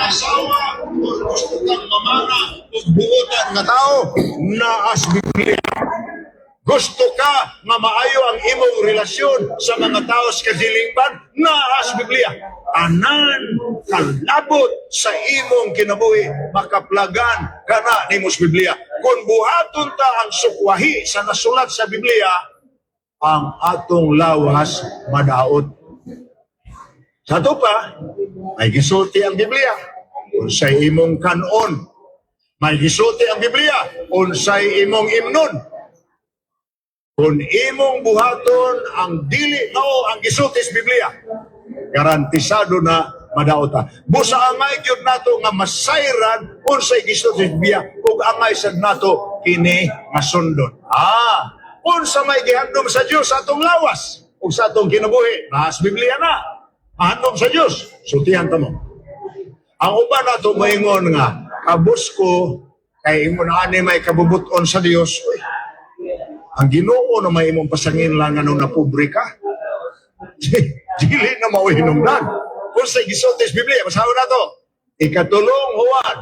Asawa, gusto kang mamana, buotan nga tao, naas Biblia. Gusto ka nga maayo ang imong relasyon sa mga tao sa kadilingban, naas Biblia. Anan kalabot sa imong kinabuhi, makaplagan kana nimos Biblia. Kung buhaton ta ang sukwahi sa nasulat sa Biblia, ang atong lawas madaot. Sa ito pa, may gisulti ang Biblia. Unsay imong kanon. May gisulti ang Biblia. Unsay imong imnon. Kung imong buhaton ang dili mao ang gisulti sa Biblia, garantisado na madaota. Busa angay gyud nato nga masayran unsay gisulti sa Biblia ug angay sad nato kini nga sundon. Unsa may gihandom sa Dios sa atong lawas ug sa atong kinabuhi, nas Biblia na. Handom sa Diyos, sutihan ta mo. Ang uban nato moingon nga, kabus ko, kay imo na ani may kabubuton sa Diyos, ang Ginoo na may imong pasangin lang ano na pobre ka. Dili na mao hinungdan. Kung sa gisulti sa Biblia, basaho na to. Ikatulong Juan.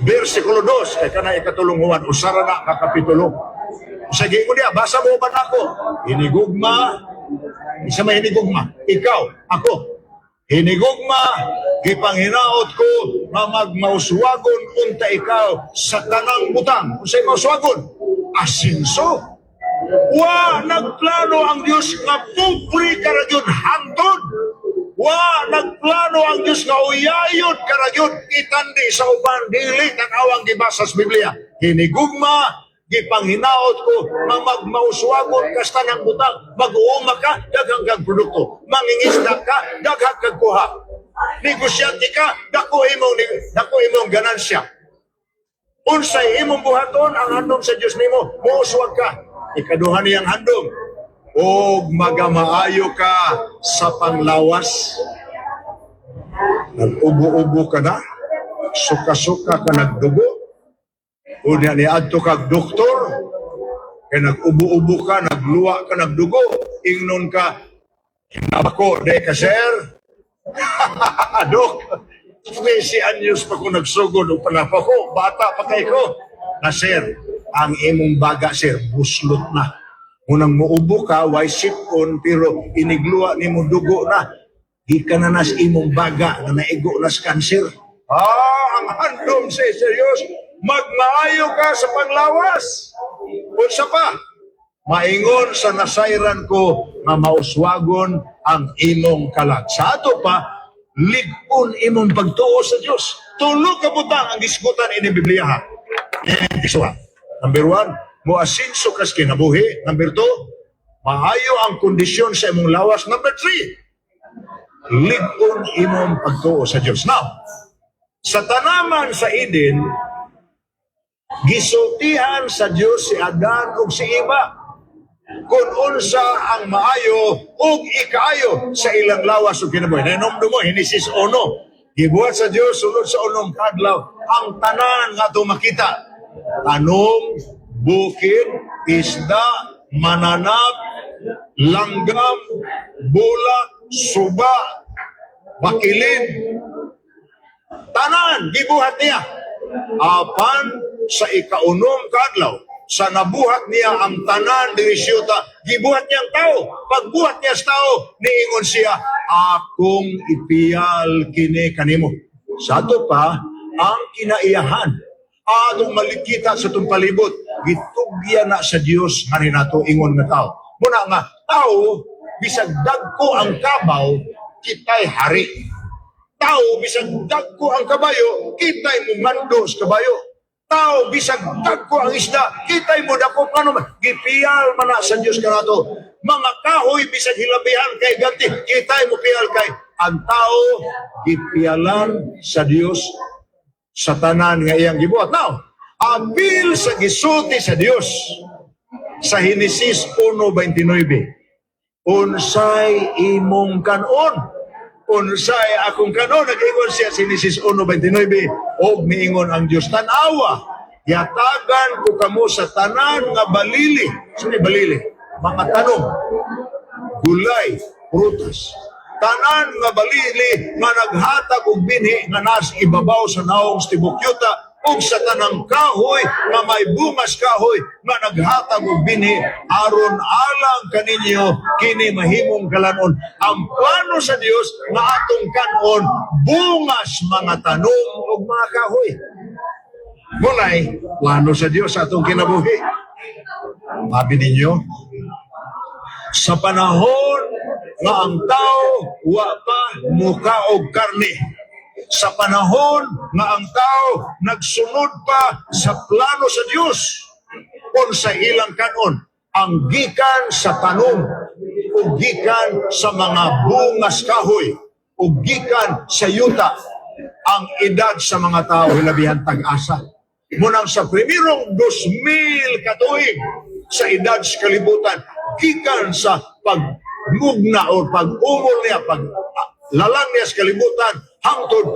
Versikulo 2, kay kanay ikatulong Juan, usara na kakapitulo. Sige ko niya, basa mo ba na ako? Hinigugma, isa may hinigugma, ikaw, ako. Hinigugma, gipanghinaot ko na magmauswagon unta ikaw sa tanang butang. Unsay mauswagon? Asinso. Nagplano ang Diyos nga pobre karagyod hantod. Nagplano ang Diyos nga uyayod karagyod itandi sa uban dili tanawang gibasa sa Biblia. Hinigugma, gipanghinaot ko nga magmauswagon kas tanang butang, mag-uuma ka, daghang kag produkto, mangingisda ka, daghang kag kuha, negosyante ka, dako imong ganansya. Unsay imong buhaton ang handom sa Dios nimo, muuswag ka. Ikaduha niyang handom, og magamaayo ka sa panglawas. Nag-ubo-ubo ka na, suka-suka ka nagdugo, unya ni adto kag doktor, kay nag-ubo-ubo ka, nagluwa ka, nagdugo, ingnon ka, hinabako, de ka sir? Dok, 20 anyos pa ko nagsugod o panapa ko, bata pa kay ko. Na sir, ang imong baga sir, buslot na. Munang muubo ka, way sipon, pero inigluwa ni mo dugo na. Ika na nas imong baga na naigo nas cancer. Ang handom sa serious, magmaayo ka sa panglawas. Unsa pa? Maingon sa nasayran ko nga mauswagon ang imong kalag. Sa ato pa, ligon imong pagtuo sa Diyos. Tulo ka butang ang gisgutan ini Biblia ha. Isuha. Number 1, muasinso kas kinabuhi. Number 2, maayo ang kondisyon sa imong lawas. Number 3, ligon imong pagtuo sa Dios. Now, sa tanaman sa Eden, gisultihan sa Dios si Adan ug si Eva kung unsa ang maayo ug ikaayo sa ilang lawas ug kinabuhi. Nainumdum mo, Henesis 1. Gibuhat sa Dios sulod sa unong kadlaw ang tanan nga atong makita. Tanom, bukid, isda, mananap, langgam, bulak, suba, bakilid. Tanan, gibuhat niya. Apan sa ikaunom kadlaw, sa nabuhat niya ang tanan diri siyota, gibuhat niya ang tao. Pagbuhat niya sa tao, niingon siya, akong ipiyal kini kanimo. Sa ato pa, ang kinaiyahan, atong malikita sa itong palibot, gitugya na sa Dios nga nato ingon nga tao. Muna nga, tao, bisag dagko ang kabaw, kitay hari. Tao, bisag dagko ang kabayo, kitay mo mando sa kabayo. Tao, bisag dagko ang isda, kitay mo dako kano man. Gipiyal man na sa Dios kanato. Mga kahoy, bisag hilabihan kay ganti, kitay mo piyal kay. Ang tao, gipiyalan sa Dios sa tanan nga iyang gibuhat. Now, apil sa gisulti sa Dios sa Henesis 1:29. Unsay imong kanon? Unsay akong kanon? Nag-ingon siya sa Henesis 1:29. Og miingon ang Dios, tanawa, yatagan ko kamo sa tanan nga balili. Sino balili? Mga tanong, gulay, prutas. Tanan nga balili nga naghatag og binhi nga nas ibabaw sa naong tibok yuta ug sa tanang kahoy nga may bungas kahoy nga naghatag og binhi aron alang kaninyo kini mahimong kalanon. Ang plano sa Dios nga atong kanon bungas mga tanom ug mga kahoy. Mulay plano sa Dios sa atong kinabuhi. Sabi ninyo, sa panahon nga ang tao wa pa muka og karne, sa panahon nga ang tao nagsunod pa sa plano sa Dios kung sa ilang kanon, ang gikan sa tanom ug gikan sa mga bungas kahoy ug gikan sa yuta, ang edad sa mga tao hilabihan tag-asa. Munang sa primerong 2,000 katuig sa edad sa kalibutan, gikan sa pagmugna o pag-umol niya, lalang niya sa kalibutan, hangtod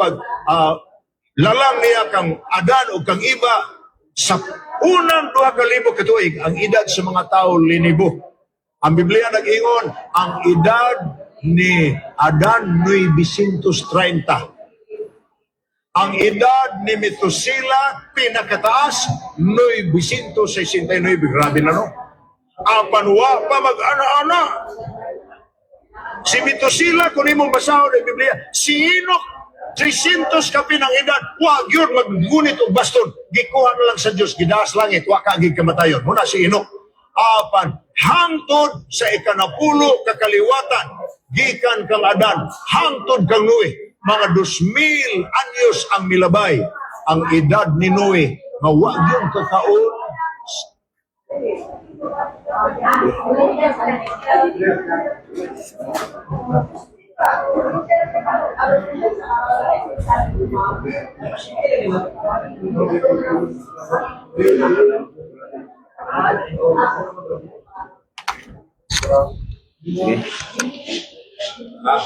lalang niya kang Adan o kang Eva, sa unang 2,000 katuig, ang edad sa mga tao linibo. Ang Biblia nag-ingon, ang edad ni Adan 930. Ang edad ni Metusela, pinakataas, 969. Grabe na, no? Apan wa pa mag-ana-ana. Si Metusela, kung imong basahon ng Biblia, si Enoch, 300 ka pinang edad, wag yun magunit o baston. Gikuha na lang sa Diyos, gidaas langit, wa kagig kamatayon. Muna si Enoch. Apan, hangtod sa ikanapulo kakaliwatan, gikan kang Adan, hangtod kang Noe, mga 2,000 anyos ang milabay ang edad ni Noe, nga wag yun kakaon.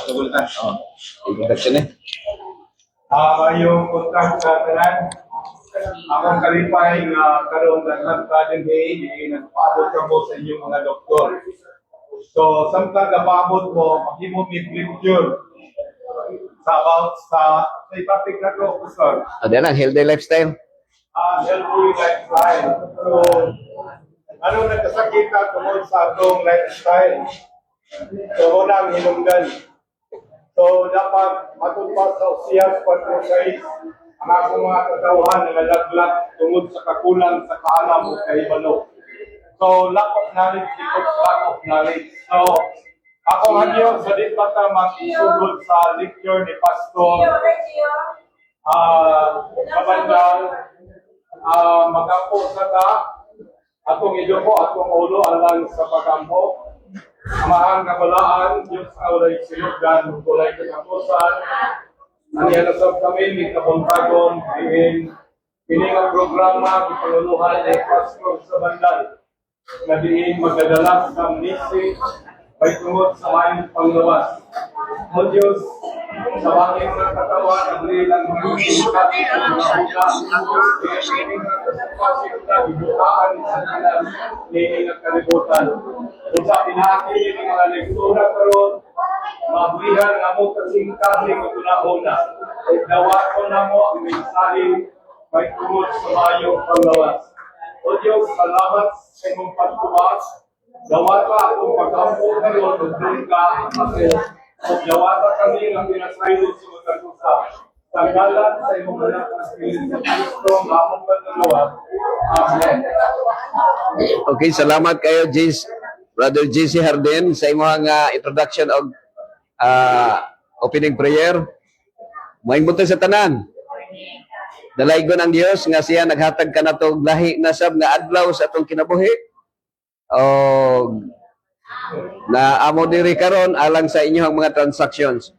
Tugultan. Introduction eh. Yung kontak sa tanan, akong kalipay nga karon ng Garden Day, nagpaabot ka mo sa inyong mga doktor. So, samtang napaabot mo, maghimo may lecture sa topic na to, Pastor. Ada na, healthy lifestyle. Healthy lifestyle. So, ano nagkasakit ka tungkol sa atong lifestyle? So, unang hinungdan. So, dapat matupad sa Oseas 4:6 ang akong mga katauhan na nalaglag tungod sa kakulang sa kaalam o kahibalo. So, lack of knowledge equals lack of knowledge. So, akong hadyo sa di pa ta magsugod sa lecture ni Pastor Kabandal, magapo sa ka, atong iduko, atong ulo alang sa pagampo. Amahang kabalaan, Diyos awalay silugdan, kulay katapusan, ang yalasap kami, may kapuntagon, ini ang programa, ipanguluhan ay pastor sa bandal, na diin magdadala sa misi, ay tungod sa mayong panglawas. O Diyos, sa bangin ng katawan, ang lilang mga isikat, ang mga ibukaan sa kanan, nini ng kalibutan. Kung sa pinakili ng mga lektura karon, mabuhihan nga mo kasing kasing una-una. Dawa ko na mo ang mensahe, may tungod sa mayong panglawas. O Diyos, salamat sa imong pagtuwas. Dawata akong pagkampo karon, doon ka ako. O dawata kami ng pinasaylo sa mga kusa. Tanggalan sa imong anak na Espiritu Cristo, among pagdalawa. Amen. Okay, salamat kayo, Brother JC Harden, sa imong introduction of opening prayer. Maayong buntag sa tanan. Dalaygon ang Dios nga siya naghatag ka na to lahi na sab nga adlaw sa atong kinabuhi. O na amo diri karon alang sa inyong mga transactions.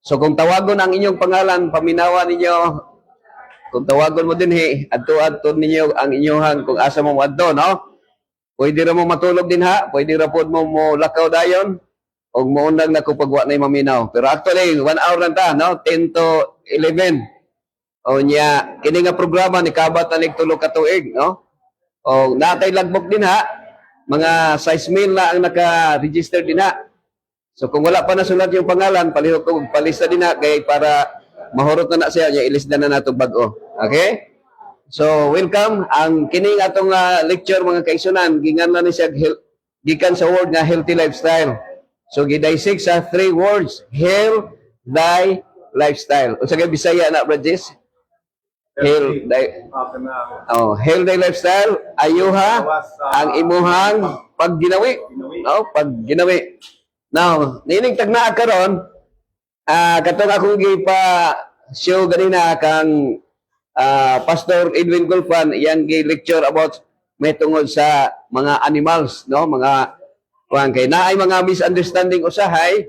So kung tawagon ang inyong pangalan, paminawa ninyo. Kung tawagon mo dinhi, adto-adto ninyo ang inyong kung asa mo adto, no? Pwede ra mo matulog din ha, pwede ra pod mo lakaw dayon og moundag na ko pagwa na maminaw. Pero actually 1 hour lang ta, no? 10 to 11. O nya kini nga programa ni kabat na tulo ka tuig, no? O natay lagbok din ha. Mga 6,000 na ang naka-register din ha. So kung wala pa nasulat yung pangalan, palihok ko palista din ha kay para mahurot na siya, nya ilista na nato bag-o. Okay? So welcome ang kining atong lecture mga kaigsunan, ginganlan ni siya gikan sa word nga healthy lifestyle. So gidissect sa 3 words, health, thy lifestyle. Unsa kay Bisaya na Bradis? Healthy lifestyle, ayuha ang imuhang pagginawi. No, pagginawi. Now, nining tagnaa karon, katong akong gipa-show ganina kang Pastor Edwin Gulfan, yang gi-lecture about may tungod sa mga animals, no? Mga kay naay mga misunderstanding usahay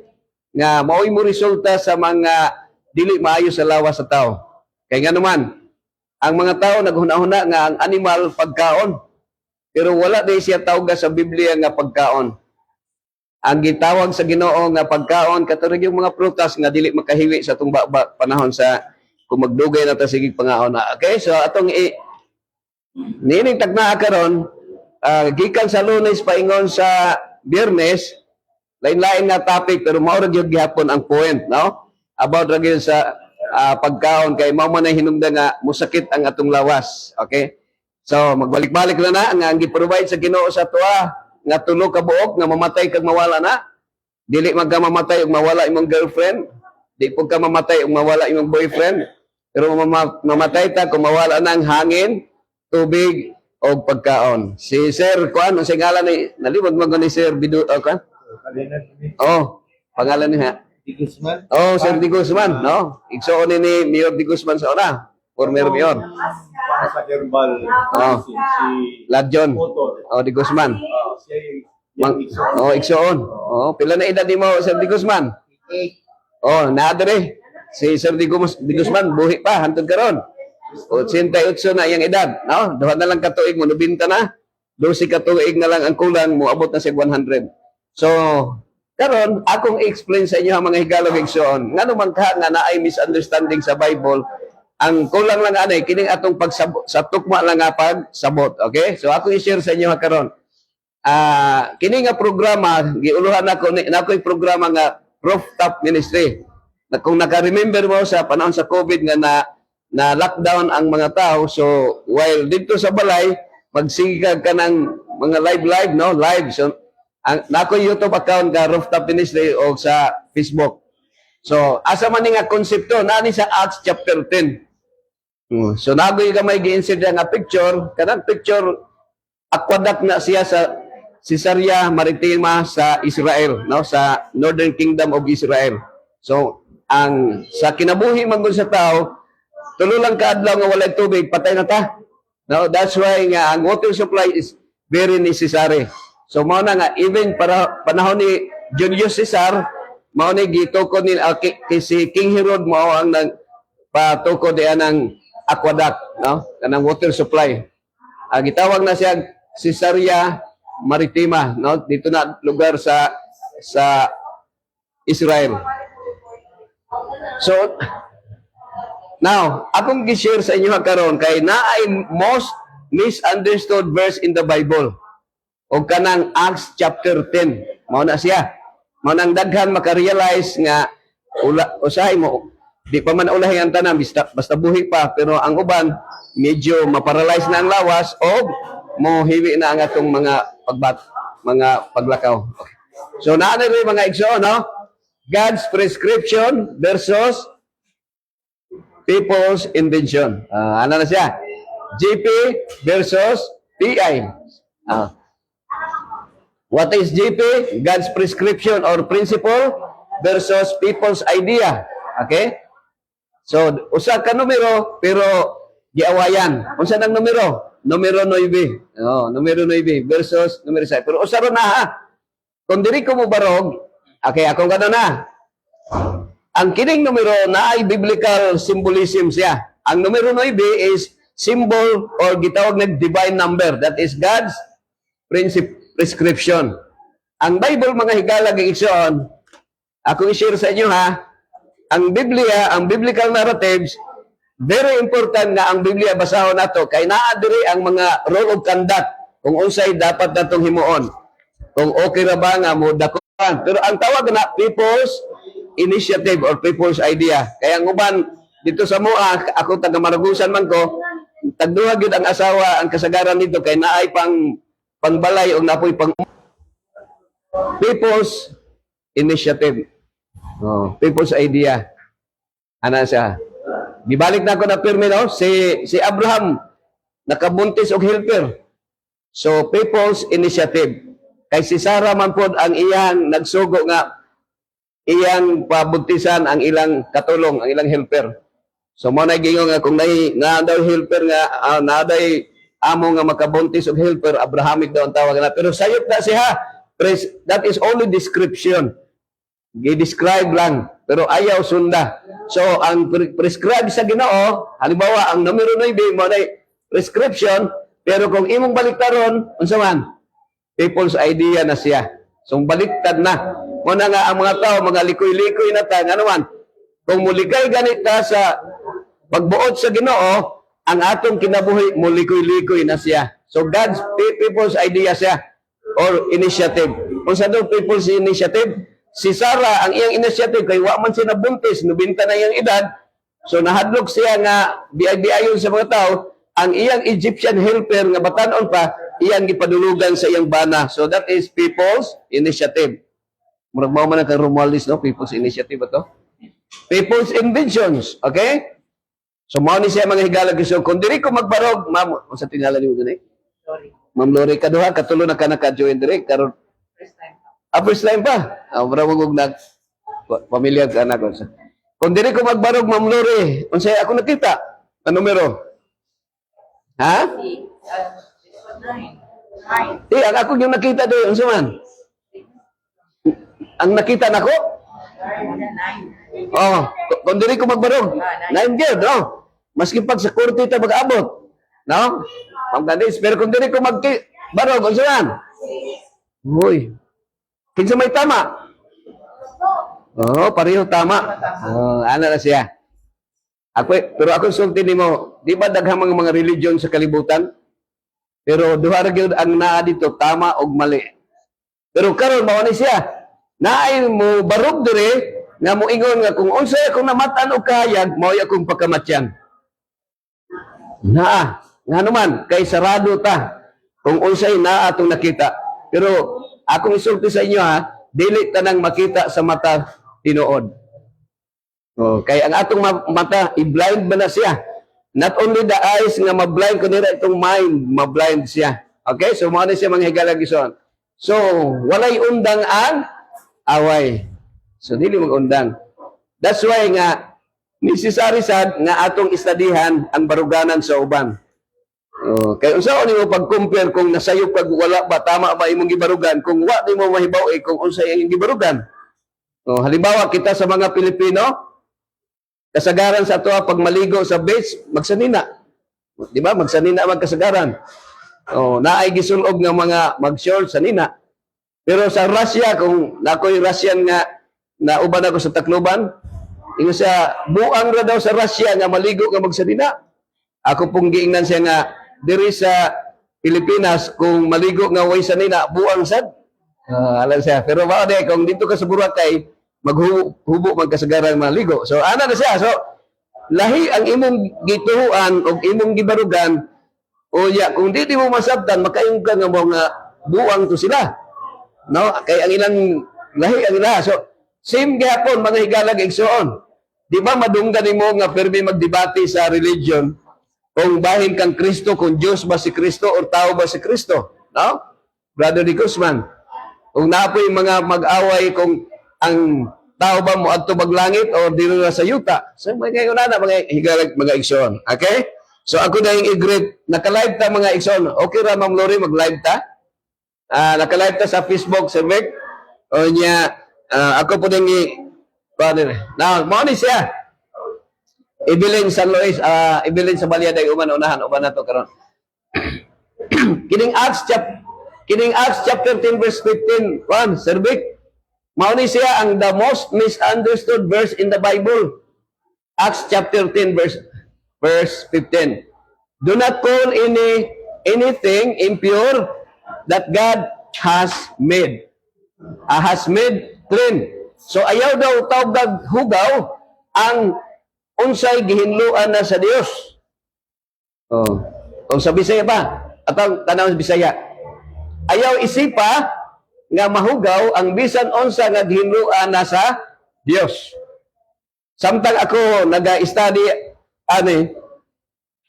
nga mao'y mo resulta sa mga dili maayo sa lawas sa tao. Kay nga naman, ang mga tao naghuna-huna nga ang animal pagkaon. Pero wala din siya tawag sa Biblia nga pagkaon. Ang gitawag sa Ginoo nga pagkaon katurog yung mga prutas nga dili makahiwi sa atong panahon sa kung magdugay na ta sige pangaon. Okay? So atong nining tagnaa karon gikan sa Lunes paingon sa Biyernes, lain-lain nga topic pero mao ra gyud gihapon ang point, no? About ra gyud sa pagkaon kay mao man hinungdan nga musakit ang atong lawas. Okay? So magbalik-balik na nga ang gi-provide sa Ginoo sa tuwa nga tulo ka buok nga mamatay kag mawala na. Dili magka mamatay ug mawala imong girlfriend, di pud ka mamatay ug mawala imong boyfriend, pero mamatay ta kung mawala na ang hangin, tubig o pagkaon. Si Sir kuan ang ngalan ni nalimod mo ni Sir Bidu kuan? Pangalan niya. Di Guzman? Sir Di Guzman, no? Igsoon ni Mayor Di Guzman sa una. Former Mayor. Sa herbal, si Ladjon. Di Guzman. siya yung Igsoon. Pila na edad mo, Sir Di Guzman? Naadre. Si Sir Di Guzman, buhi pa, hantod karon. 88 na iyang edad. No? Duha na lang katuig mo, 90 na. 12 katuig na lang ang kulang mo, abot na siya 100. So, karon akong explain sa inyo ang mga higalog igsoon. Nga naman ka nga naay misunderstanding sa Bible, ang kulang lang anay kining atong pagsabot sa tukma lang nga pagsabot. Okay? So ako i-share sa inyo karon. Kini nga programa giuluhan nako yung programa nga Rooftop Ministry. Na kung naka-remember mo sa panahon sa COVID nga na lockdown ang mga tao, so while dito sa balay magsigag ka ng mga live no live. So nako YouTube account ka Rooftop Ministry o sa Facebook. So asa man nga konsepto nani sa Acts chapter 10. So nagoy gamay gi-insert nga picture, kanang picture aqueduct na siya sa Caesarea Maritima sa Israel, no, sa Northern Kingdom of Israel. So ang sa kinabuhi man sa tao, tulo lang ka adlaw nga walay tubig, patay na ta. No, that's why nga ang water supply is very necessary. So mao na nga even para panahon ni Julius Caesar mao ni gitukod ni si King Herod mao ang nag patukod diyan ng aqueduct, no? Kanang water supply. Gitawag na siya Caesarea Maritima, no? Dito na lugar sa Israel. So now, akong gi-share sa inyo karon kay naay most misunderstood verse in the Bible. O kanang Acts chapter 10. Mao na siya. Mao nang daghan maka-realize nga usahay mo di pa man ulahi ang tanan basta buhi pa pero ang uban medyo maparalyze na ang lawas o mohiwi na ang atong mga paglakaw. Okay. So naa na rin mga igsoon, no? God's prescription versus people's invention. Ano na siya? GP versus PI. What is GP? God's prescription or principle versus people's idea. Okay? So, usa ka numero, pero giawayan. Unsa nang numero? Numero 9. Numero 9 versus numero 6. Pero usa ron na ha. Kung diri ko mo barog, okay, akong gano'n na. Ang kining numero na ay biblical symbolism siya. Ang numero 9 is symbol or gitawag na divine number. That is God's prescription. Ang Bible, mga higala igsoon, ako i-share sa inyo ha, ang Biblia, ang biblical narratives, very important nga ang Biblia basahon nato kay naa diri ang mga rule of conduct kung unsay dapat natong himuon. Kung okay ra ba nga mo dakuan. Pero ang tawag na people's initiative or people's idea. Kaya ang uban dito sa mua, ako taga Maragusan man ko, tagduha gyud ang asawa ang kasagaran nito kay naay pangbalay o napoy pang people's initiative. People's idea. Ana siya. Gibalik na ako na pirmi, no? Si Abraham nakabuntis og helper. So people's initiative. Kay si Sarah man pod ang iyang nagsugo nga iyang pabuntisan ang ilang katulong, ang ilang helper. So mo na gingon nga kung nga daw helper nga naday amo nga makabuntis og helper, Abrahamic daw ang tawag na. Pero sayop na siya. That is only description. Gi-describe lang, pero ayaw sunda. So, ang prescribe sa Ginoo, halimbawa, ang numero 9, mo na prescription, pero kung imong baliktaron, unsa man, people's idea na siya. So, baliktad na. Mo na nga ang mga tao, mga likoy-likoy na ta, nga naman, kung mulikay ganit ta sa pagbuot sa Ginoo, ang atong kinabuhi, mulikoy-likoy na siya. So, God's people's idea siya, or initiative. Kung sa doon, people's initiative, si Sarah, ang iyang initiative, kay wa man siya nabuntis, 90 na iyang edad, so nahadlok siya nga, biay-biayon sa mga tao, ang iyang Egyptian helper nga batanon pa, iyang gipadulugan sa iyang bana. So that is people's initiative. Murag mao man ang Romualdez, no? People's initiative ito. People's inventions, okay? So mao ni siya mga higala gusto. Kung diri ko magbarog, ma'am, unsa tingala niyo gani? Sorry. Ma'am Lori kaduha katulo na ka naka-join diri karon. First time. First time pa. Mura mo nag pamilya ka na ko. Kung diri ko magbarog, Ma'am Lori, unsay ako nakita? Ang numero? Ha? 9. Ang ako yung nakita doon, unsa man? Ang nakita nako? 9. Kung diri ko magbarog, 9 gyud, no? Maski pag sa korte ta mag-abot. No? Pagdadis, pero kung diri ko magbarog, unsa man? Hoy. Kinsa may tama? Pareho tama. Ano na siya? Pero ako sulti nimo, di ba daghang mga religion sa kalibutan? Pero duha ra gyud ang naa dito, tama og mali. Pero karon mao ni siya. Naay mo barog dire nga moingon nga kung unsay akong namatan og kahayag, mao akong pagkamatyan. Naa, ngano man kay sarado ta kung unsay naa atong nakita. Pero akong isulti sa inyo ha, dili tanang makita sa mata tinuod. Kay ang atong mata, i-blind ba na siya? Not only the eyes nga ma-blind, kundi itong mind, ma-blind siya. Okay? So, mga na siya mga higala gison. So, walay undang ang away. So, dili mag-undang. That's why nga, necessary sad nga atong istadihan ang baruganan sa uban. Kaya unsa nimo pag-compare kung nasayop pag wala ba tama ba imong gibarugan kung wa nimo mahibaw kung unsa imong gibarugan. Halimbawa kita sa mga Pilipino, kasagaran sa ato pag maligo sa beach, magsanina. Di ba? Magsanina magkasagaran. Naay gisulog nga mga mag-short sanina. Pero sa Russia, kung nakoy Russian nga nauban ako sa Tacloban, ingon siya, buang ra daw sa Russia nga maligo nga magsanina. Ako pong giingnan siya nga diri sa Pilipinas kung maligo nga way sanina, buang sad. Alam siya. Pero mao di kung dito ka sa Boracay, maghubo magkasagaran maligo. So ana na siya. So lahi ang imong gituhuan o imong gibarugan o ya kung di mo masabtan makayung ka nga mga buang to sila. No? Kay ang ilang lahi ang ilaha. So same gihapon mga higalag igsoon. Di ba madunggan nimo nga permi magdebate sa religion kung bahin kang Kristo, kung Diyos ba si Kristo o tao ba si Kristo? No? Brother Di Guzman. Kung napoy mga mag-away kung ang tao ba mo adto maglangit o dili na sa yuta. So mga una mga higalag mga igsoon. Okay? So ako na yung i-greet. Naka-live ta mga igsoon. Okay ra Ma'am Lori mag-live ta? Naka-live ta sa Facebook, Sir Vic. O niya ako po nang now, mo ni siya. Ibilin San Luis, ibilin sa Balyaday unahan na to karon. Kining Acts chapter 10 verse 15. Sir Vic, mao ni siya ang the most misunderstood verse in the Bible. Acts chapter 10 verse 15. Do not call anything impure that God has made. Has made clean. So ayaw daw tawag hugaw ang unsay gihinluan na sa Dios. O sa Bisaya ba? Atong tanaw sa Bisaya. Ayaw isipa nga mahugaw ang bisan unsa nga gihinluan na sa Dios. Samtang ako naga-study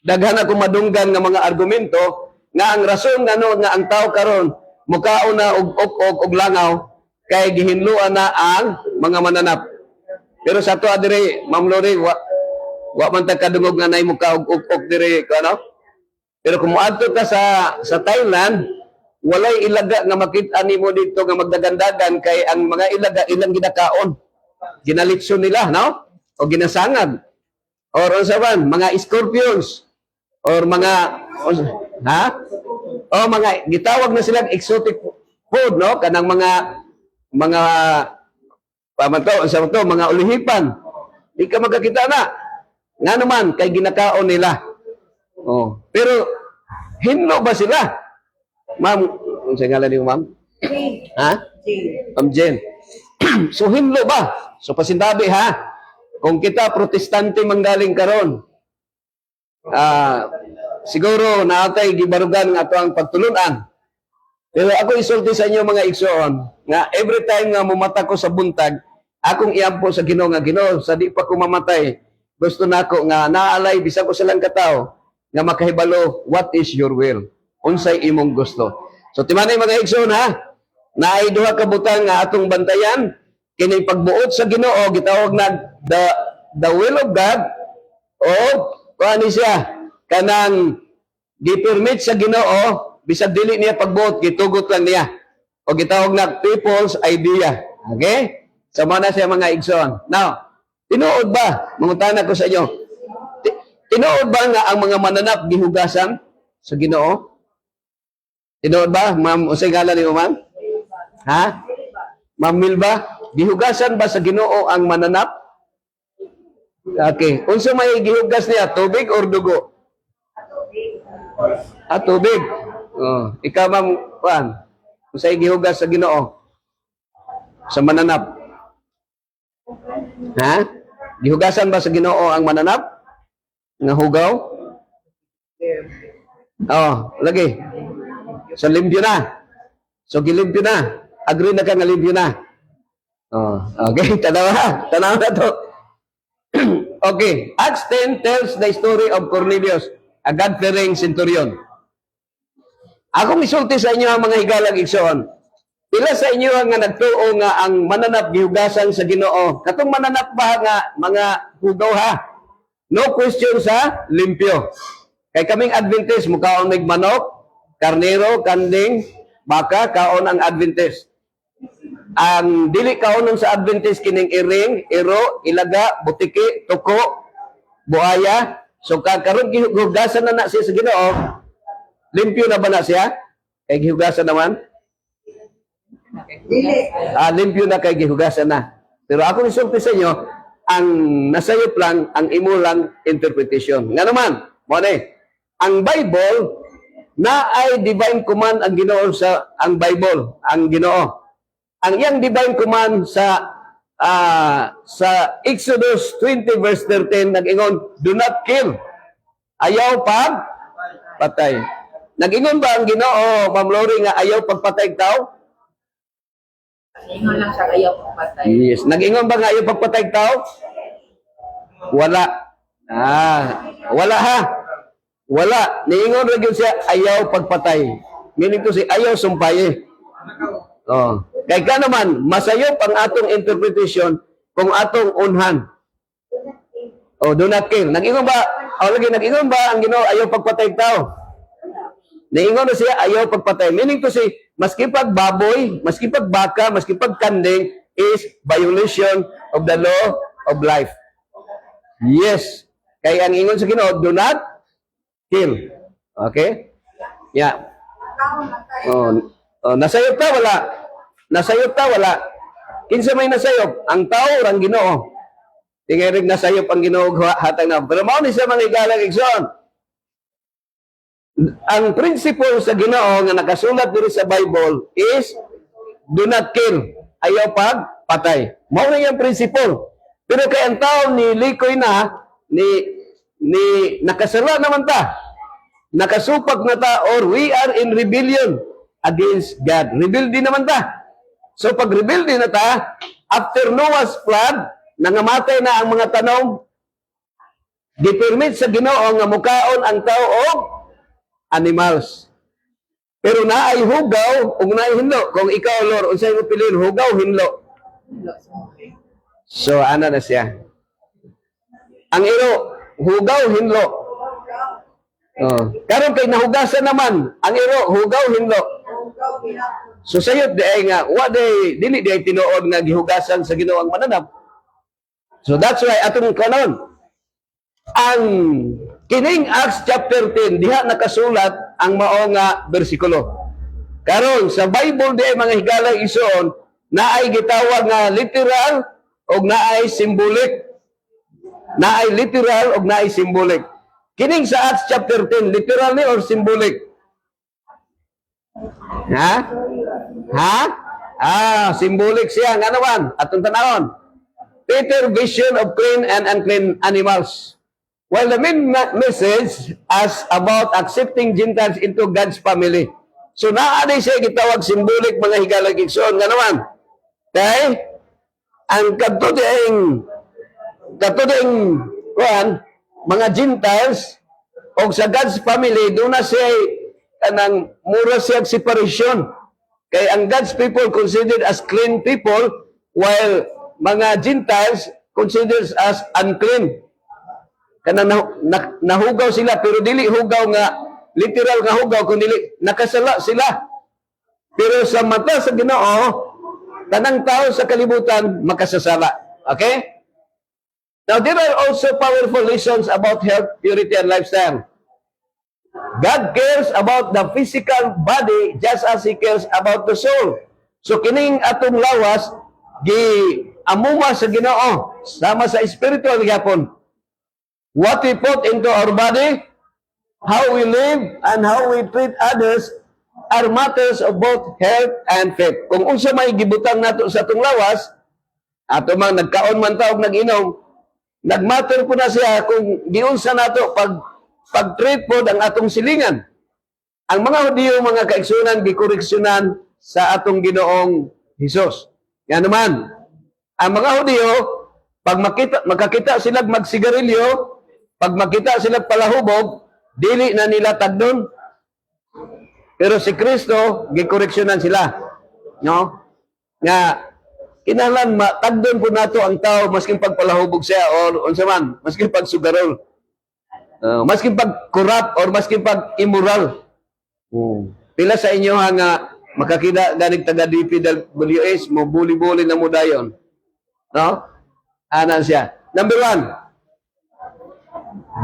daghan ako madunggan nga mga argumento nga ang rason nga ang tao karon mukaon na og langaw kay gihinluan na ang mga mananap. Pero sa to adire Ma'am Lori wa man ta kadungog nga nay muka og dire ano. Pero kung moadto ka sa Thailand, walay ilaga nga makita nimo dito nga magdagandagan kay ang mga ilaga ilang ginakaon. Ginalitson nila, no? O ginasangag. Or unsa man, mga scorpions or mga mga gitawag na silang exotic food, no? Kanang mga mga ulihipan. Di ka magkakita na. Nga naman, kay ginakaon nila. Pero, hinlo ba sila? Ma'am, kung sa ngalan niyo, ma'am? Ma'am Jen. So, hinlo ba? So, pasindabi, ha? Kung kita, protestante manggaling karon, siguro, naatay gibarugan nga ito ang pagtulunan. Pero ako isulti sa inyo mga igsoon, nga every time nga mumata ko sa buntag, akong iampo sa Ginoo nga Ginoo, sa di pa ko mamatay, gusto nako nga naalay bisag ko silang katao nga makahibalo what is your will. Unsay imong gusto. So timanay mga igsoon ha, naay duha ka butang nga atong bantayan, kini pagbuot sa Ginoo gitawag na the will of God o kuani siya kanang gi-permit sa Ginoo bisag dili niya pagbuot gitugot lang niya o gitawag na people's idea. Okay? So mana siya mga igsoon. Now, tinuod ba? Mangutana ko sa inyo. Tinuod ba nga ang mga mananap gihugasan sa Ginoo? Tinuod ba? Ma'am, usay ngalan niyo, ma'am? Ha? Ma'am Milba, gihugasan ba sa Ginoo ang mananap? Okay. Unsa may gihugas niya? Tubig or dugo? Tubig. Ikaw, ma'am, Juan, usay gihugas sa Ginoo sa mananap? Ha? Gihugasan ba sa Ginoo ang mananap? Nga hugaw? Lagi. So, limpyo na. So, gilimpyo na. Agree na ka nga limpyo na. Okay, tanawa na to. Okay, Acts 10 tells the story of Cornelius, a God-fearing centurion. Akong isulti sa inyo ang mga higalang igsoon. Pila sa inyo nga nagtuo nga ang mananap gihugasan sa Ginoo. Katong mananap ba nga mga hugaw ha? No question sa limpyo. Kay kaming Adventist, mukaon mig manok, karnero, kanding, baka, kaon ang Adventist. Ang dili kaonon sa Adventist kining iring, iro, ilaga, butiki, tuko, buaya. So karon gihugasan na siya sa Ginoo. Limpyo na ba na siya? Kay gihugasan naman? Limpyo na kay gihugasan na. Pero ako isulti sa inyo, ang nasayop lang, ang imo lang interpretation. Nga naman, mo ang Bible na ay divine command ang Ginoo sa ang Bible, ang Ginoo. Ang iyang divine command sa Exodus 20 verse 13 nag-ingon, do not kill. Ayaw pag patay. Nag-ingon ba ang Ginoo, Ma'am Lori, nga ayaw pagpatay tao? Ingon lang siya ayaw pagpatay. Yes. Nag-ingon ba nga ayaw pagpatay tao? Wala. Wala ha. Wala. Niingon rin siya ayaw pagpatay. Meaning to si ayaw sumpay. Oh. Kaya ka naman, masayop ang atong interpretation kung atong unhan. Oh, do not kill. Nag-ingon ba? Nag-ingon ba ang Ginoo ayaw pagpatay tao? Niingon na siya ayaw pagpatay. Meaning to say, maski pag baboy, maski pag baka, maski pag kanding is violation of the law of life. Yes. Kaya ang ingon sa Ginoo, do not kill. Okay? Yeah. Nasayop ta wala? Nasayop ta wala? Kinsa may nasayop? Ang tao ang Ginoo. Tingay rig nasayop ang Ginoo hatag na. Pero mao ni sa mga igalang igsoon. Ang principle sa Ginoo nga nakasulat diri sa Bible is do not kill. Ayaw pagpatay. Mao na yung principle. Pero kay ang tao ni likoy na ni nakasala naman ta. Nakasupak na ta or we are in rebellion against God. Rebel din naman ta. So pag rebel din na ta, after Noah's flood, nangamatay na ang mga tanom, di-permit sa Ginoo nga mukaon ang tao o animals. Pero naay hugaw ug naay hinlo. Kung ikaw, Lord, unsay mo piliin, hugaw, hinlo? So ano na siya? Ang iro, hugaw, hinlo. Karon kay nahugasan naman, ang iro, hugaw, hinlo. So sayot di ay nga, dili di ay tinuod nga gihugasan sa Ginoo ang mananap. So that's why atong kanon, ang kining Acts chapter 10, diha nakasulat ang mao nga bersikulo. Karon sa Bible di ay mga higalay ison, naay gitawag nga literal o naay symbolic. Naay literal o naay symbolic. Kining sa Acts chapter 10, literal ni or symbolic? Symbolic siya. Nga naman, atong tanawon. Peter vision of clean and unclean animals. While the main message as about accepting Gentiles into God's family. So naanay siya gitawag symbolic mga higalag igsoon. Nga naman. Okay? Ang katuding mga Gentiles o sa God's family, doon na siya kanang mura siya separation. Kay ang God's people considered as clean people while mga Gentiles considered as unclean. Kanang nahugaw sila pero dili hugaw nga literal nga hugaw kundi nakasala sila. Pero sa mata sa Ginoo, tanang tao sa kalibutan makasasala. Okay? Now, there are also powerful lessons about health, purity, and lifestyle. God cares about the physical body just as He cares about the soul. So, kining atong lawas, amuma sa Ginoo, sama sa spiritual gapon. What we put into our body, how we live, and how we treat others are matters of both health and faith. Kung unsa may gibutang nato sa atong lawas, ato mang nagkaon man ta og nag-inom, nagmatter po na siya kung giunsa nato pag-treat po ang atong silingan. Ang mga Hudiyo, mga kaigsunan, gikoreksyonan sa atong Ginoong Hesus. Yan naman, ang mga Hudiyo, pag makakita sila magsigarilyo, pag makita sila palahubog, dili na nila tagdon. Pero si Kristo, gikoreksyonan sila. No? Nga, kinahanglan matagdon po nato ang tao masking pagpalahubog siya o unsa man masking pagsugarol. Maski pag corrupt or maski pag immoral. Pila sa inyo nga makakita ganig taga DPWH mo buli-buli na mo dayon. No? Ano siya? Number 1.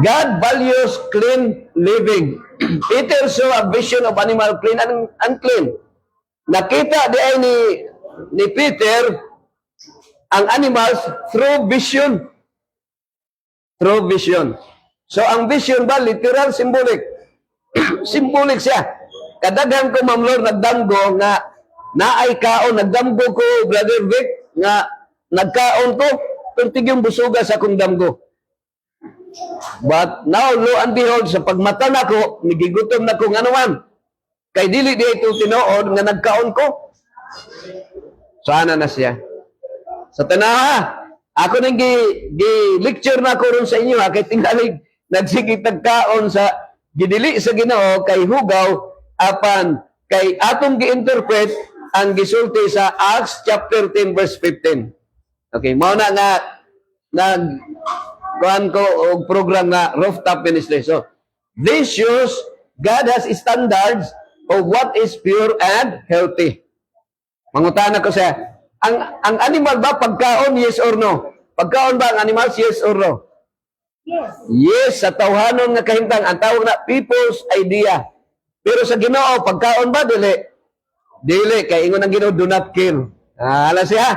God values clean living. Peter saw a vision of animal clean and unclean. Nakita di ay ni Peter ang animals through vision. Through vision. So ang vision ba literal, symbolic? Symbolic siya. Kadaghan ko Ma'am Lord nagdamgo nga naay kaon, nagdamgo ko Brother Vic nga nagkaon ko tuntig yung busuga sa akong damgo. But now, lo and behold, sa pagmata na ko, nagigutom na ko nga naman. Kay dili di ito tinuod nga nagkaon ko. Sana na siya. Sa tanaha, ako nang gi-lecture na ko ron sa inyo ha, kay tingalig nagsigit nagkaon sa gidili sa Ginoo kay hugaw apan kay atong gi-interpret ang gisulti sa Acts chapter 10 verse 15. Okay, mao na nga kuhan ko og program nga rooftop ministry. So, this shows God has standards of what is pure and healthy. Mangutana ko siya, ang animal ba pagkaon, yes or no? Pagkaon ba ang animals, yes or no? Yes. Yes, sa tawhanon nga kahimtang, ang tawag na people's idea. Pero sa Ginoo, pagkaon ba, dili? Dili, kay ingon ang Ginoo, do not kill. Alam siya,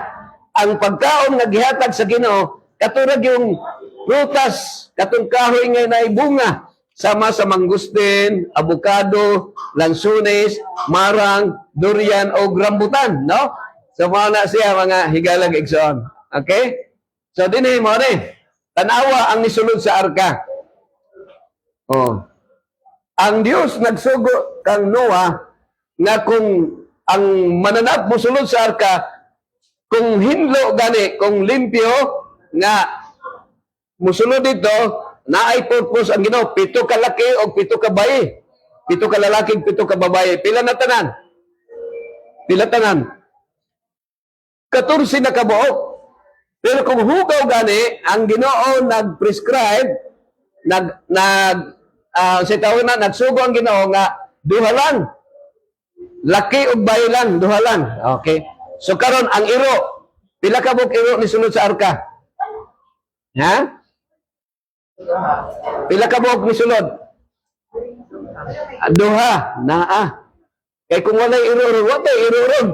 ang pagkaon nga gihatag sa Ginoo, katurag yung prutas, katong kahoy nga naibunga, sama sa mangustin, avocado, lansones, marang, durian, o rambutan, no? So, mga na siya, mga higalag igsoon. Okay? So, dinhi mo rin. Tanawa ang nisulod sa arka. Oh. Ang Diyos nagsugo kang Noah nga kung ang mananap mo sulod sa arka, kung hinlo gani, kung limpyo, nga musulod dito, naay purpose ang Ginoo, 7 ka laki o 7 ka bayi. 7 ka lalaki, 7 ka babae. Pila na tanan? Pila tanan? 14 na kabuok. Pero kung hugaw gani, ang Ginoo nag-prescribe, sa tawag na, nagsugo ang Ginoo nga, 2 lang. Laki o bayi lang, 2 lang. Okay. So karon ang iro, pila ka buok iro ni sulod sa arka? Ha? Pila ka buok ni sulod? 2, naa. Kay kung wala iro, wala iro ron.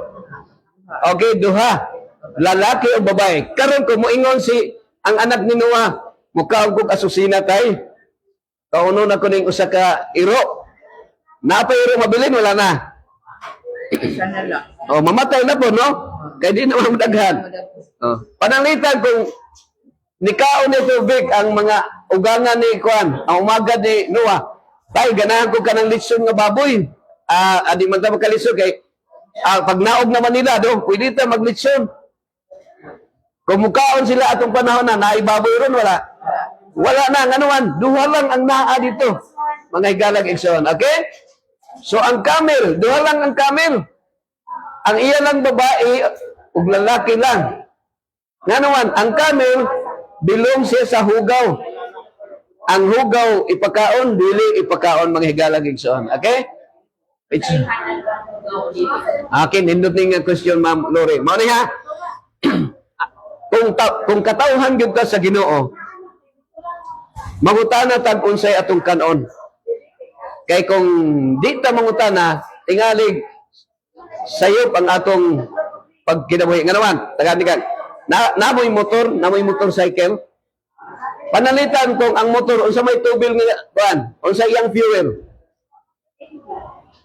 Okay, 2. Lalaki o babae. Karon ko moingon si ang anak ni Noah, mukaog kog asusina tay. Kauno na ko ning usa ka iro. Napay iro mabilin wala na. Sana lang. Oh, mamatay na po, no? Kay di na magdaghan. Oh, pananglitan kung nikaon ni tubig ang mga ugangan ni Kuan, ang umaga ni Noah. Tay ganahan ko kanang litson nga baboy. Adi man ta makalisod kay pag naog naman nila do, pwede ta maglitson. Kung mukaon sila atong panahon na naibaboy ron, wala. Wala na, nganuan, 2 lang ang naa dito. Mga higalag igsoon, okay? So, ang camel, 2 lang ang camel. Ang iya lang babae, ug lalaki lang. Nganuan, ang camel, belong siya sa hugaw. Ang hugaw, ipakaon, dili ipakaon, mga higalag igsoon, okay? Okay, nindot nga question, Ma'am Lori. Mauni ha? Kung katawhan gyud ka sa Ginoo, mangutana tag unsay atong kanon. Kay kung di ta mangutana, tingalig sayop ang atong pagkinabuhi. Nga naman, taganikan, namoy motorcycle, panalitan kung ang motor, unsa may tubil nga, kuan, unsa iyang fuel.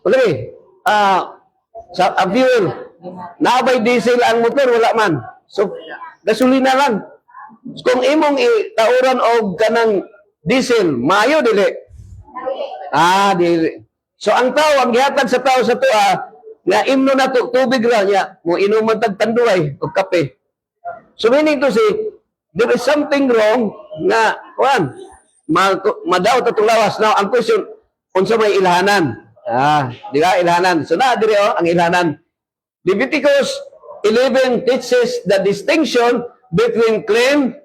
Okay, ang fuel, naabay diesel ang motor, wala man. So, gasolina lang. Kung imong itauran og kanang diesel, maayo dili. Dili. So ang tao, ang gihatag sa tao sa tuwa, nga imno na to, tubig ra niya, mo inuman tag tanduay o kape. So meaning to say, there is something wrong nga, kuan, madaw tatong lawas. Now, ang question, unsa may ilhanan? Di ba, ilhanan. So na, dire ang ilhanan. Leviticus 11 teaches the distinction between clean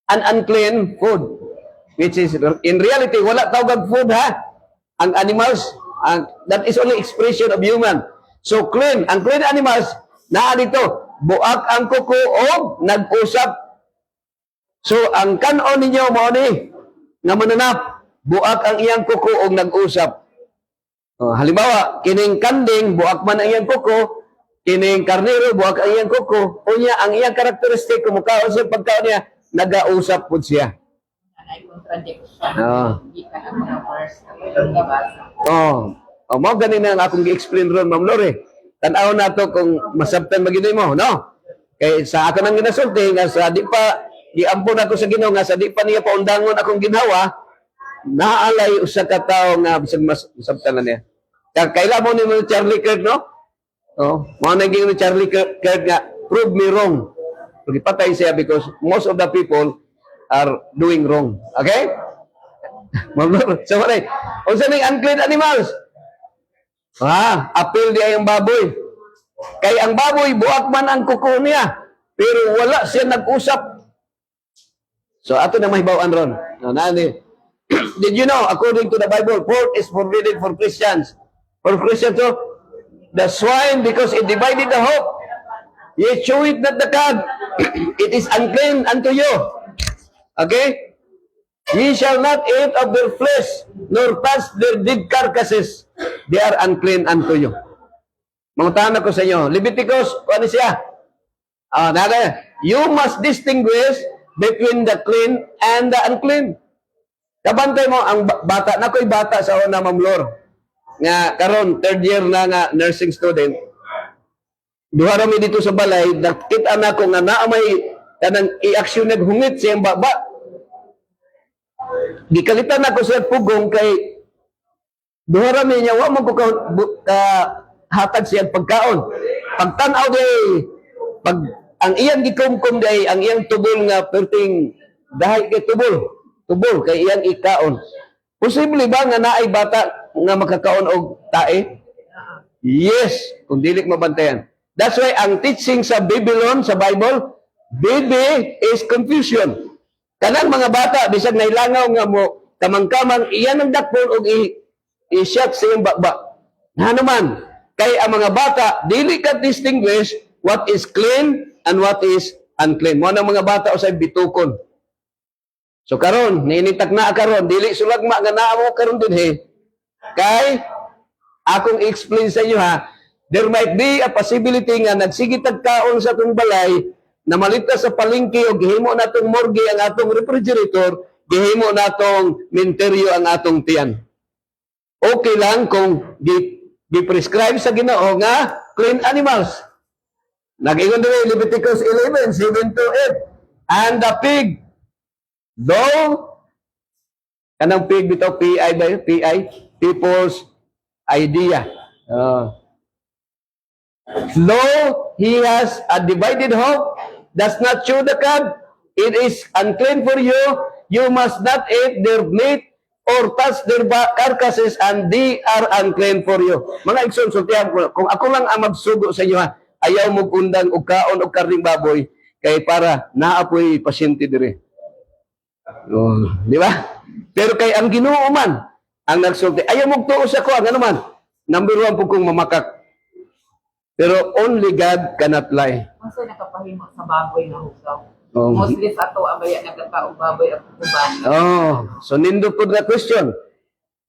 and unclean food. which is in reality wala tawag food ha. Ang animals, that is only expression of human. So clean, ang clean animals naa dito, buak ang kuko o nag-usap. So ang kanon ninyo mao ni nga mananap, buak ang iyang kuko o nag-usap. Halimbawa, kining kanding, buak man ang iyang kuko, kining karnero, buak ang iyang kuko, unya ang iyang karakteristik, kumukaon sa pagkaon niya, nag-ausap po siya. Ay contradiction. Oo. Hindi ka na mga verse na itong nabasa. Mao ganin ang akong gi-explain ron, Ma'am Lore. Tan-aw na to kung masabtan maginoy mo, no? Kay sa ako nang ginasulti nga sa di pa giampon ako sa Ginoo nga sa di pa niya paundangon akong ginhawa, naalay usa ka tawo nga bisag masabtan na niya. Kaila mo ni Charlie Kirk, no? Mao naging ni Charlie Kirk nga prove me wrong. So, gipatay siya because most of the people are doing wrong. Okay? Ma'am Lore, so what unsa ning unclean animals? Apil di ay ang baboy. Kay ang baboy, buak man ang kuko niya. Pero wala siya nag-usap. So, ato na mahibawan ron. Did you know, according to the Bible, pork is forbidden for Christians. For Christians, so, the swine, because it divided the hope. Ye chew it not the cud. It is unclean unto you. Okay? Ye shall not eat of their flesh, nor touch their dead carcasses. They are unclean unto you. Mangutangan ako sa inyo. Leviticus, ano siya? You must distinguish between the clean and the unclean. Kabantay mo, ang bata, nako'y bata sa una, Ma'am Lore. Nga, karon third year na nga nursing student. Duha rami dito sa balay, nakita na ko nga naamay kanang i-action naghungit siyang baba. Gikalitan ako siya pugong kay duha rami niya wa mo ko ka hatag siya pagkaon. Pagtan-aw day pag ang iyang gikumkum day ang iyang tubol nga perting dahay kay tubol kay iyang ikaon. Posible ba nga naay bata nga makakaon og tae? Yes, kung dili mabantayan. That's why ang teaching sa Babylon, sa Bible, baby is confusion. Kanang mga bata, bisag nailangaw nga mo, kamang-kamang, iyan ang dakpon o i-shot sa iyong bakba. Na naman, kay ang mga bata, dili ka distinguish what is clean and what is unclean. Mo ang mga bata usay bitukon. So karon, ninitak na karon, dili sulagma nga naa mo karon dinhi. Kay akong i-explain sa inyo ha, there might be a possibility nga nagsigitag kaon sa atong balay na malita sa palengke o gihimo natong morgue ang atong refrigerator, gihimo natong minteryo ang atong tiyan. Okay lang kung gi-prescribe sa Ginoo nga clean animals. Nag-ingon din Leviticus 11, 7 to 8. And the pig, though, kanang pig bitaw, P.I. ba yun? P.I. People's idea. Though he has a divided hope, does not chew the cud, it is unclean for you. You must not eat their meat or touch their carcasses, and they are unclean for you. Mga igsoon-sultihan ko, kung ako lang ang magsugo sa inyo ha, ayaw mo undang og kaon og karning baboy, kay para naapoy pasyente dire. Di ba? Pero kay ang Ginoo man, ang nagsulti, ayaw mo tuo sa ko, ano man, number 1 po kong mamakak. Pero only God cannot lie. Masay nakapahimo sa baboy nga hugaw. Mostly sa ato abaya nagkataong baboy ang kuban. So nindot po na question.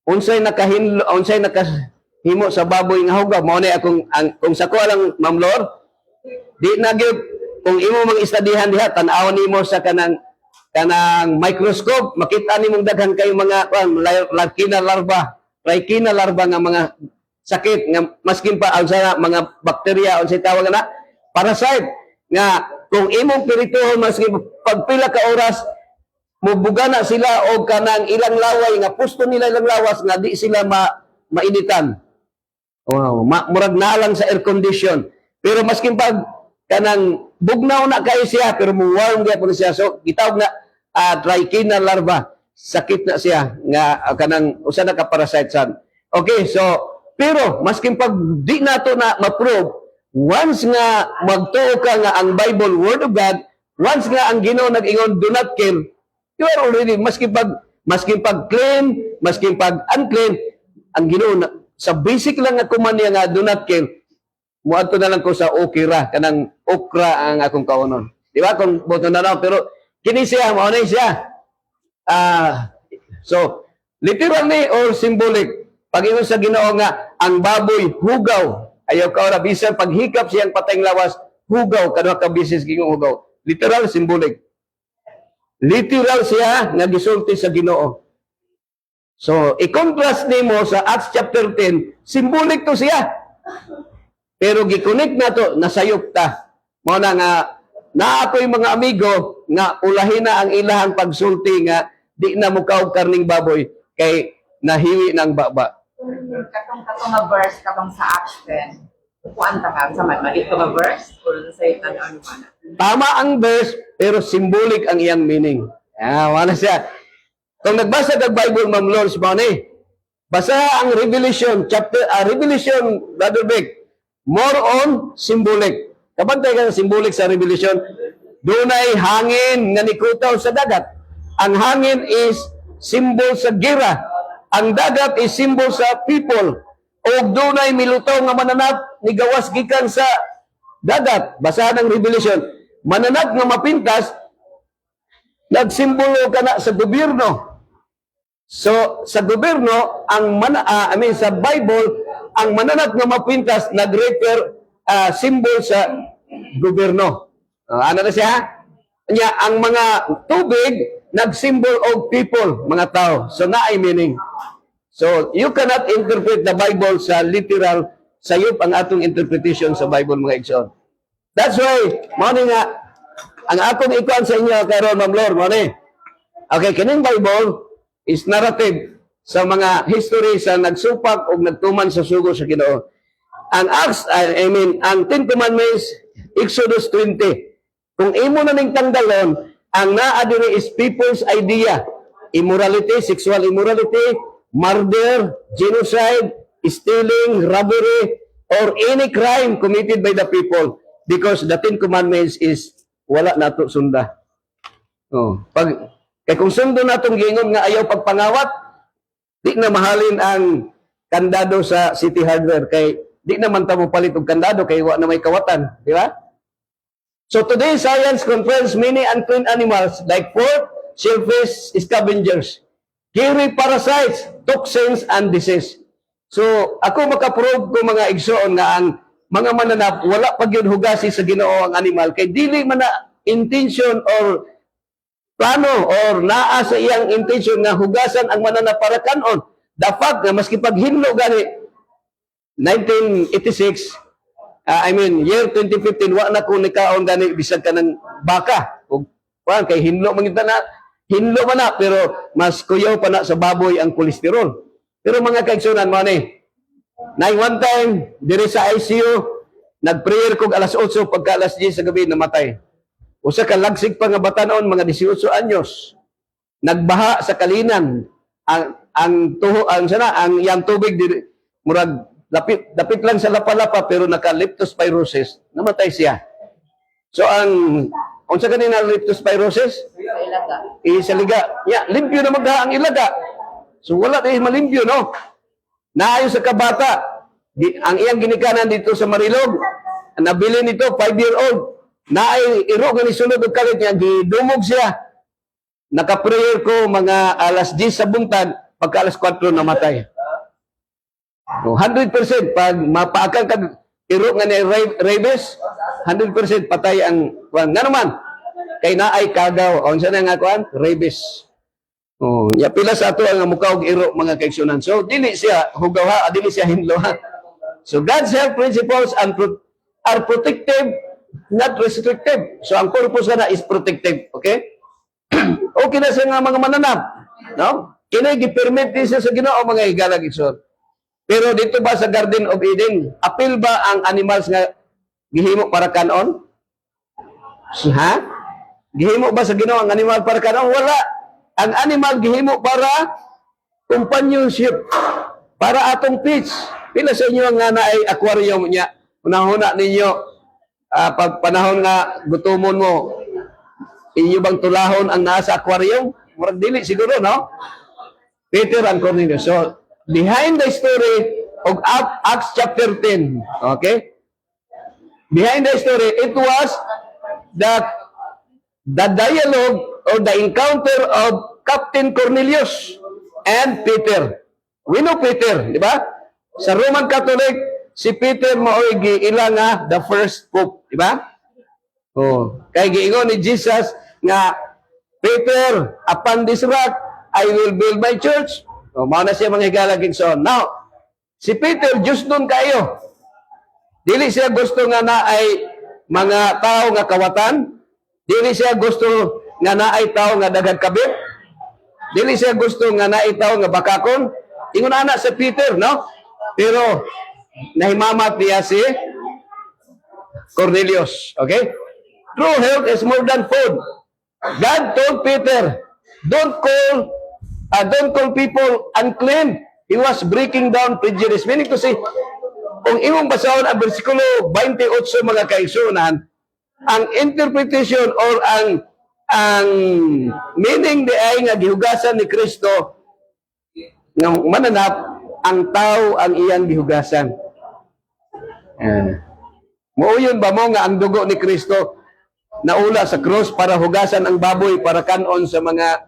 Unsay nakahimo sa baboy nga hugaw? Mao ni akong kung sa ko lang, Ma'am Lore, di na gyud kung imo mag-istadihan diha, tan-awon nimo sa kanang microscope, makita nimong daghan kay mga Trachina larva nga mga sakit nga maskin pa ang sa mga bakterya unsay tawag na parasite nga kung imong pirituhon maskin pagpila ka oras mubuga na sila og kanang ilang laway nga pusto nila ilang lawas nga di sila mainitan. Murag na lang sa air condition. Pero maskin pag kanang bugnaw na kayo siya pero mo warm gyud siya, so gitawag na Trachina larva, sakit na siya nga kanang usa na ka parasite san. Okay, so pero maskin pag di nato na ma-prove, once nga magtuo ka nga ang Bible, Word of God, once nga ang Ginoo nag-ingon, do not kill, you are already, maskin pag masking pag clean, masking pag unclean, ang Ginoo sa basic lang nga command niya nga do not kill. Muadto na lang ko sa okra, kanang okra ang akong kaunon. Di ba? Kung boto na lang, pero kini siya, mao na siya. So, literally or symbolic, pag ingon sa Ginoo nga, ang baboy, hugaw. Ayaw ka ora, bisan paghikap siyang patayng lawas, hugaw, kanwa ka bisis gingong hugaw. Literal, symbolic. Literal siya nga gisulti sa Ginoo. So, i-contrast nimo sa Acts chapter 10, symbolic to siya. Pero gi-connect na to, nasayop ta. Mao na nga, na ako'y mga amigo, nga ulahin na ang ilahang pagsulti nga, di na mukaw karning baboy, kay nahiwi ng baba. Katong nga verse katong sa Acts 10. Kuan ta ka sa mali ko nga verse or sa itan ano man. Tama ang verse, pero symbolic ang iyang meaning. Wala siya. Kung nagbasa ng Bible, Ma'am Lord, basa ang Revelation, Revelation, Brother Beck, more on symbolic. Kapantay ka sa symbolic sa Revelation, doon ay hangin nga nikutaw sa dagat. Ang hangin is symbol sa gira. Ang dagat is symbol sa people. O doon ay milutaw nga mananap ni gawas gikan sa dagat. Basahan ang Revelation. Mananap nga mapintas, nagsimbolo ka na sa gobyerno. So, sa gobyerno, sa Bible, ang mananap nga mapintas, nag-refer symbol sa gobyerno. Ano na siya? Ang mga tubig, nag-symbol of people, mga tao. So, na ay meaning. So, you cannot interpret the Bible sa literal, sayop ang atong interpretation sa Bible, mga igsoon. That's why, mani nga, ang akong ikuan sa inyo, karon Ma'am Lord, mani. Okay, kining Bible is narrative sa mga history sa nagsupak o nagtuman sa sugo sa Ginoo. Ang Acts, ang Ten Commandments, Exodus 20. Kung imo na ning tangdalon, ang naa diri is people's idea. Immorality, sexual immorality, murder, genocide, stealing, robbery, or any crime committed by the people. Because the Ten Commandments is wala nato sunda. Kaya kung sundo natong gingon nga ayaw pagpangawat, di na mahalin ang kandado sa City Hardware kay di naman tamo palit og kandado kay wa na may kawatan, di ba? So today science confirms many unclean animals like pork, shellfish, scavengers carry parasites, toxins, and disease. So ako makaprove ko mga igsoon nga ang mga mananap wala pa gyud hugasi sa Ginoo ang animal kay dili man na intention or plano or naa sa iyang intention nga hugasan ang mananap para kanon. The fact na maski paghinlo gani 1986 year 2015 wa na ko nikaon gani bisag kanang baka ug kay hinlo man na hinlo man na pero mas kuyaw pa na sa baboy ang kolesterol. Pero mga kaigsunan mo ni na one time diri sa ICU nagprayer kog alas 8 pagka alas 10 sa gabi namatay. Usa ka lagsig pa nga batanon mga 18 anyos. Nagbaha sa kalinan ang yang tubig diri murag dapit lang sa lapa-lapa pero naka leptospirosis namatay siya. So unsa kanina leptospirosis? Sa liga. Limpyo na magha ang ilaga. So wala na malimpyo no. Naayo sa kabata ang iyang ginikanan dito sa Marilog. Nabili nito 5-year-old. Naay iro nga ni sunod og kalit niya gidumog siya. Naka-prayer ko mga alas 10 sa buntag pagka alas 4 namatay. 100% pag mapaakan kag iro nga ni rabies 100% patay ang nga naman kay naay kagaw unsa na nga kuan rabies. Pila sa ato ang mukha og iro mga kaigsunan. So dili siya hugaw dili siya hinlo ha. So God's health principles are protective, not restrictive. So ang purpose na is protective, okay? Okay na sa mga mananap, no? Kini gi-permit din siya sa Ginoo mga higalag igsoon. Pero dito ba sa Garden of Eden, apil ba ang animals nga gihimo para kanon? Ha? Gihimo ba sa Ginoo ang animal para kanon? Wala. Ang animal gihimo para companionship, para atong peace. Pila sa inyo nga na ay aquarium niya. Unahuna ninyo pag panahon nga gutomon mo, inyo bang tulahon ang nasa aquarium? murag dili siguro, no? Peter and Cornelius. So, behind the story of Acts chapter 10, okay? Behind the story, it was the dialogue or the encounter of Captain Cornelius and Peter. We know Peter, di ba? Sa Roman Catholic, si Peter mao'y giila nga the first pope, di ba? Oh, kay giingon ni Jesus nga, Peter, upon this rock, I will build my church. O, mao na siya mga higalagin so. Now, si Peter, Diyos nun kayo. Dili siya gusto nga na ay mga tao nga kawatan. Dili siya gusto nga na ay tao nga daghan kabit. Dili siya gusto nga na ay tao nga bakakon. Ingon ana sa Peter, no? Pero, nahimamat niya si Cornelius. Okay? True health is more than food. God told Peter, don't call people unclean. He was breaking down prejudice. Meaning to say, kung imong basahon ang versikulo 28 mga kaigsunan, ang interpretation or ang meaning di ay nga gihugasan ni Kristo nga mananap ang tao ang iyang gihugasan. Muuyon ba mo nga ang dugo ni Kristo naula sa krus para hugasan ang baboy para kanon sa mga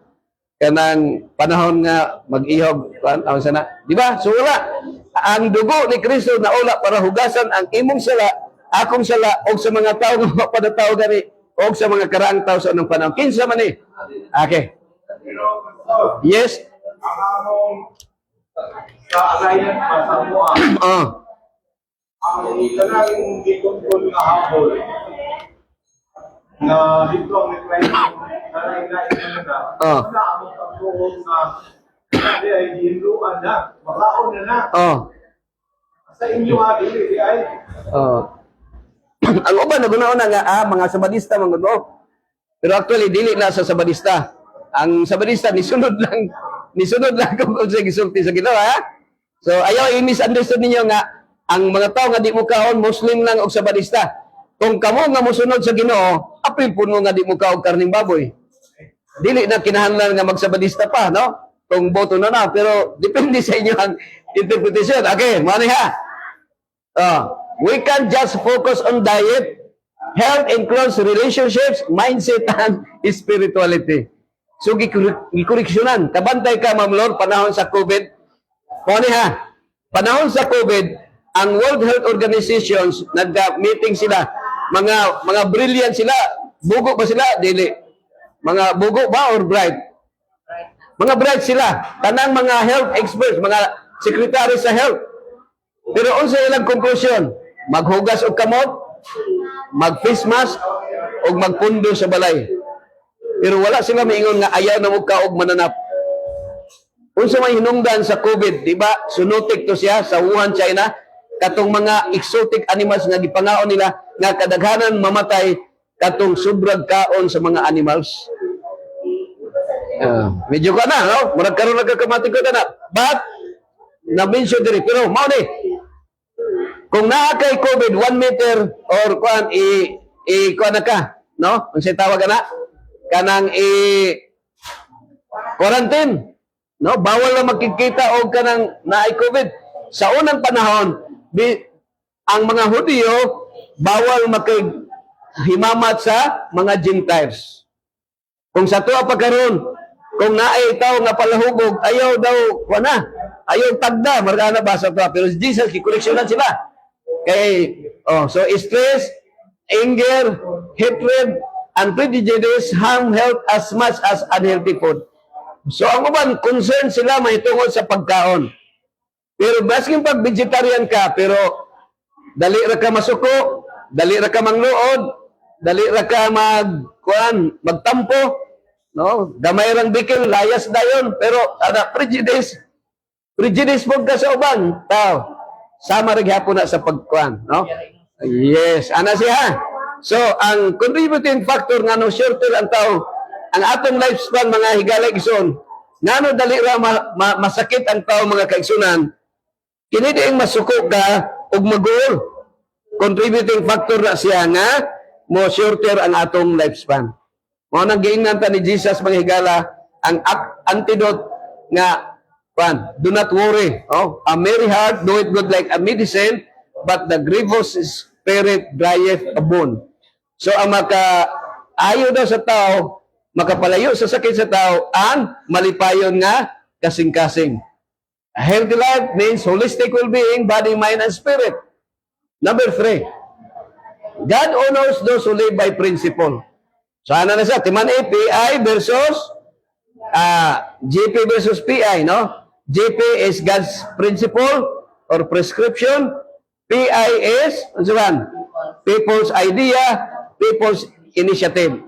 kanang panahon nga mag-ihog sana, di ba? So wala, ang dugo ni Kristo naula para hugasan ang imong sala, akong sala og sa mga tao nga mapadataw gani og sa mga karaang tao sa anong panahon. Kinsa man ni? Okay. Yes. Ang among sa alliance Masamoa, ang kanang gitungkol nga habol na dito ang request na nainainan na wala among pagtuhog na kasi ay hinduan na, makaon na. Sa inyo nga, dili ay. Ang uban nagunaon na nga mga sabadista mga no. Pero actually dili na sa sabadista. Ang sabadista nisunod lang kung sa gisulti sa Ginoo ha. So ayaw i-misunderstand ninyo nga ang mga tao nga di mo kaon Muslim lang og sabadista. Kung kamo nga mosunod sa Ginoo, apil puno nga di mo kaon karning baboy. Dili na kinahanglan nga magsabadista pa, no? Kung boto na pero depende sa inyo ang interpretation. Okay, mo ni ha. We can't just focus on diet, health includes relationships, mindset, and spirituality. So, gikoreksyonan. Kabantay ka, Ma'am Lord, panahon sa COVID. Pwede ha, panahon sa COVID, ang World Health Organizations, nag-meeting sila. Mga brilliant sila. Bugo ba sila? Dili. Mga bugo ba or bright? Mga bright sila. Tanang mga health experts, mga secretary sa health. Pero unsa ilang conclusion? Maghugas og kamot, mag-face mask, o magpundo sa balay. Pero wala sila maingon nga ayaw na mo ka og mananap. Unsa may hinungdan sa COVID, di ba? Sunotik to siya sa Wuhan, China. Katong mga exotic animals nga gipangaon nila nga kadaghanan mamatay katong subrag kaon sa mga animals. Medyo ka na, no? Murag karon nagkakamati ko na. But, na-mention diri. Pero, mao ni, kung naa kay COVID, 1 meter or kuan kuan na ka, no? Ang siya tawag na, kanang quarantine, no? Bawal na magkikita og kanang naay COVID. Sa unang panahon, ang mga Hudyo bawal himamat sa mga Gentiles. Kung sa tuwa pa karon, kung naay tao nga palahugog, ayaw daw kuana, ayaw tagda, marga na ba sa tuwa. Pero Jesus gikoreksyonan sila. So stress, anger, hatred, and prejudice harm health as much as unhealthy food. So ang uban, concern sila mahitungod sa pagkaon. Pero basking pag vegetarian ka, pero dali ra ka masuko, dali ra ka mangluod, dali ra ka magtampo, no? Gamay rang bikil, layas dayon, pero prejudice mo ka sa uban, tao. Sama rin hapon na sa pagkuhan, no? Yes, ana siya. So, ang contributing factor nga no shorter ang tao, ang atong lifespan mga higalay igsoon, nga no dali ra masakit ang tao mga kaigsunan, kini diing masuko ka og maguol. Contributing factor na siya nga mo shorter ang atong lifespan. Mo nang giingnan ta ni Jesus mga higala, antidote nga do not worry. Oh, a merry heart doeth good like a medicine, but the grievous spirit drieth a bone. So ang ayo daw sa tao, makapalayo sa sakit sa tao, ang malipayon nga kasing-kasing. A healthy life means holistic well-being, body, mind, and spirit. Number 3, God honors those who live by principle. So ano na siya? Timan PI versus GP versus PI, no? GP is God's principle or prescription. PI is, ano siya? People's idea, people's initiative.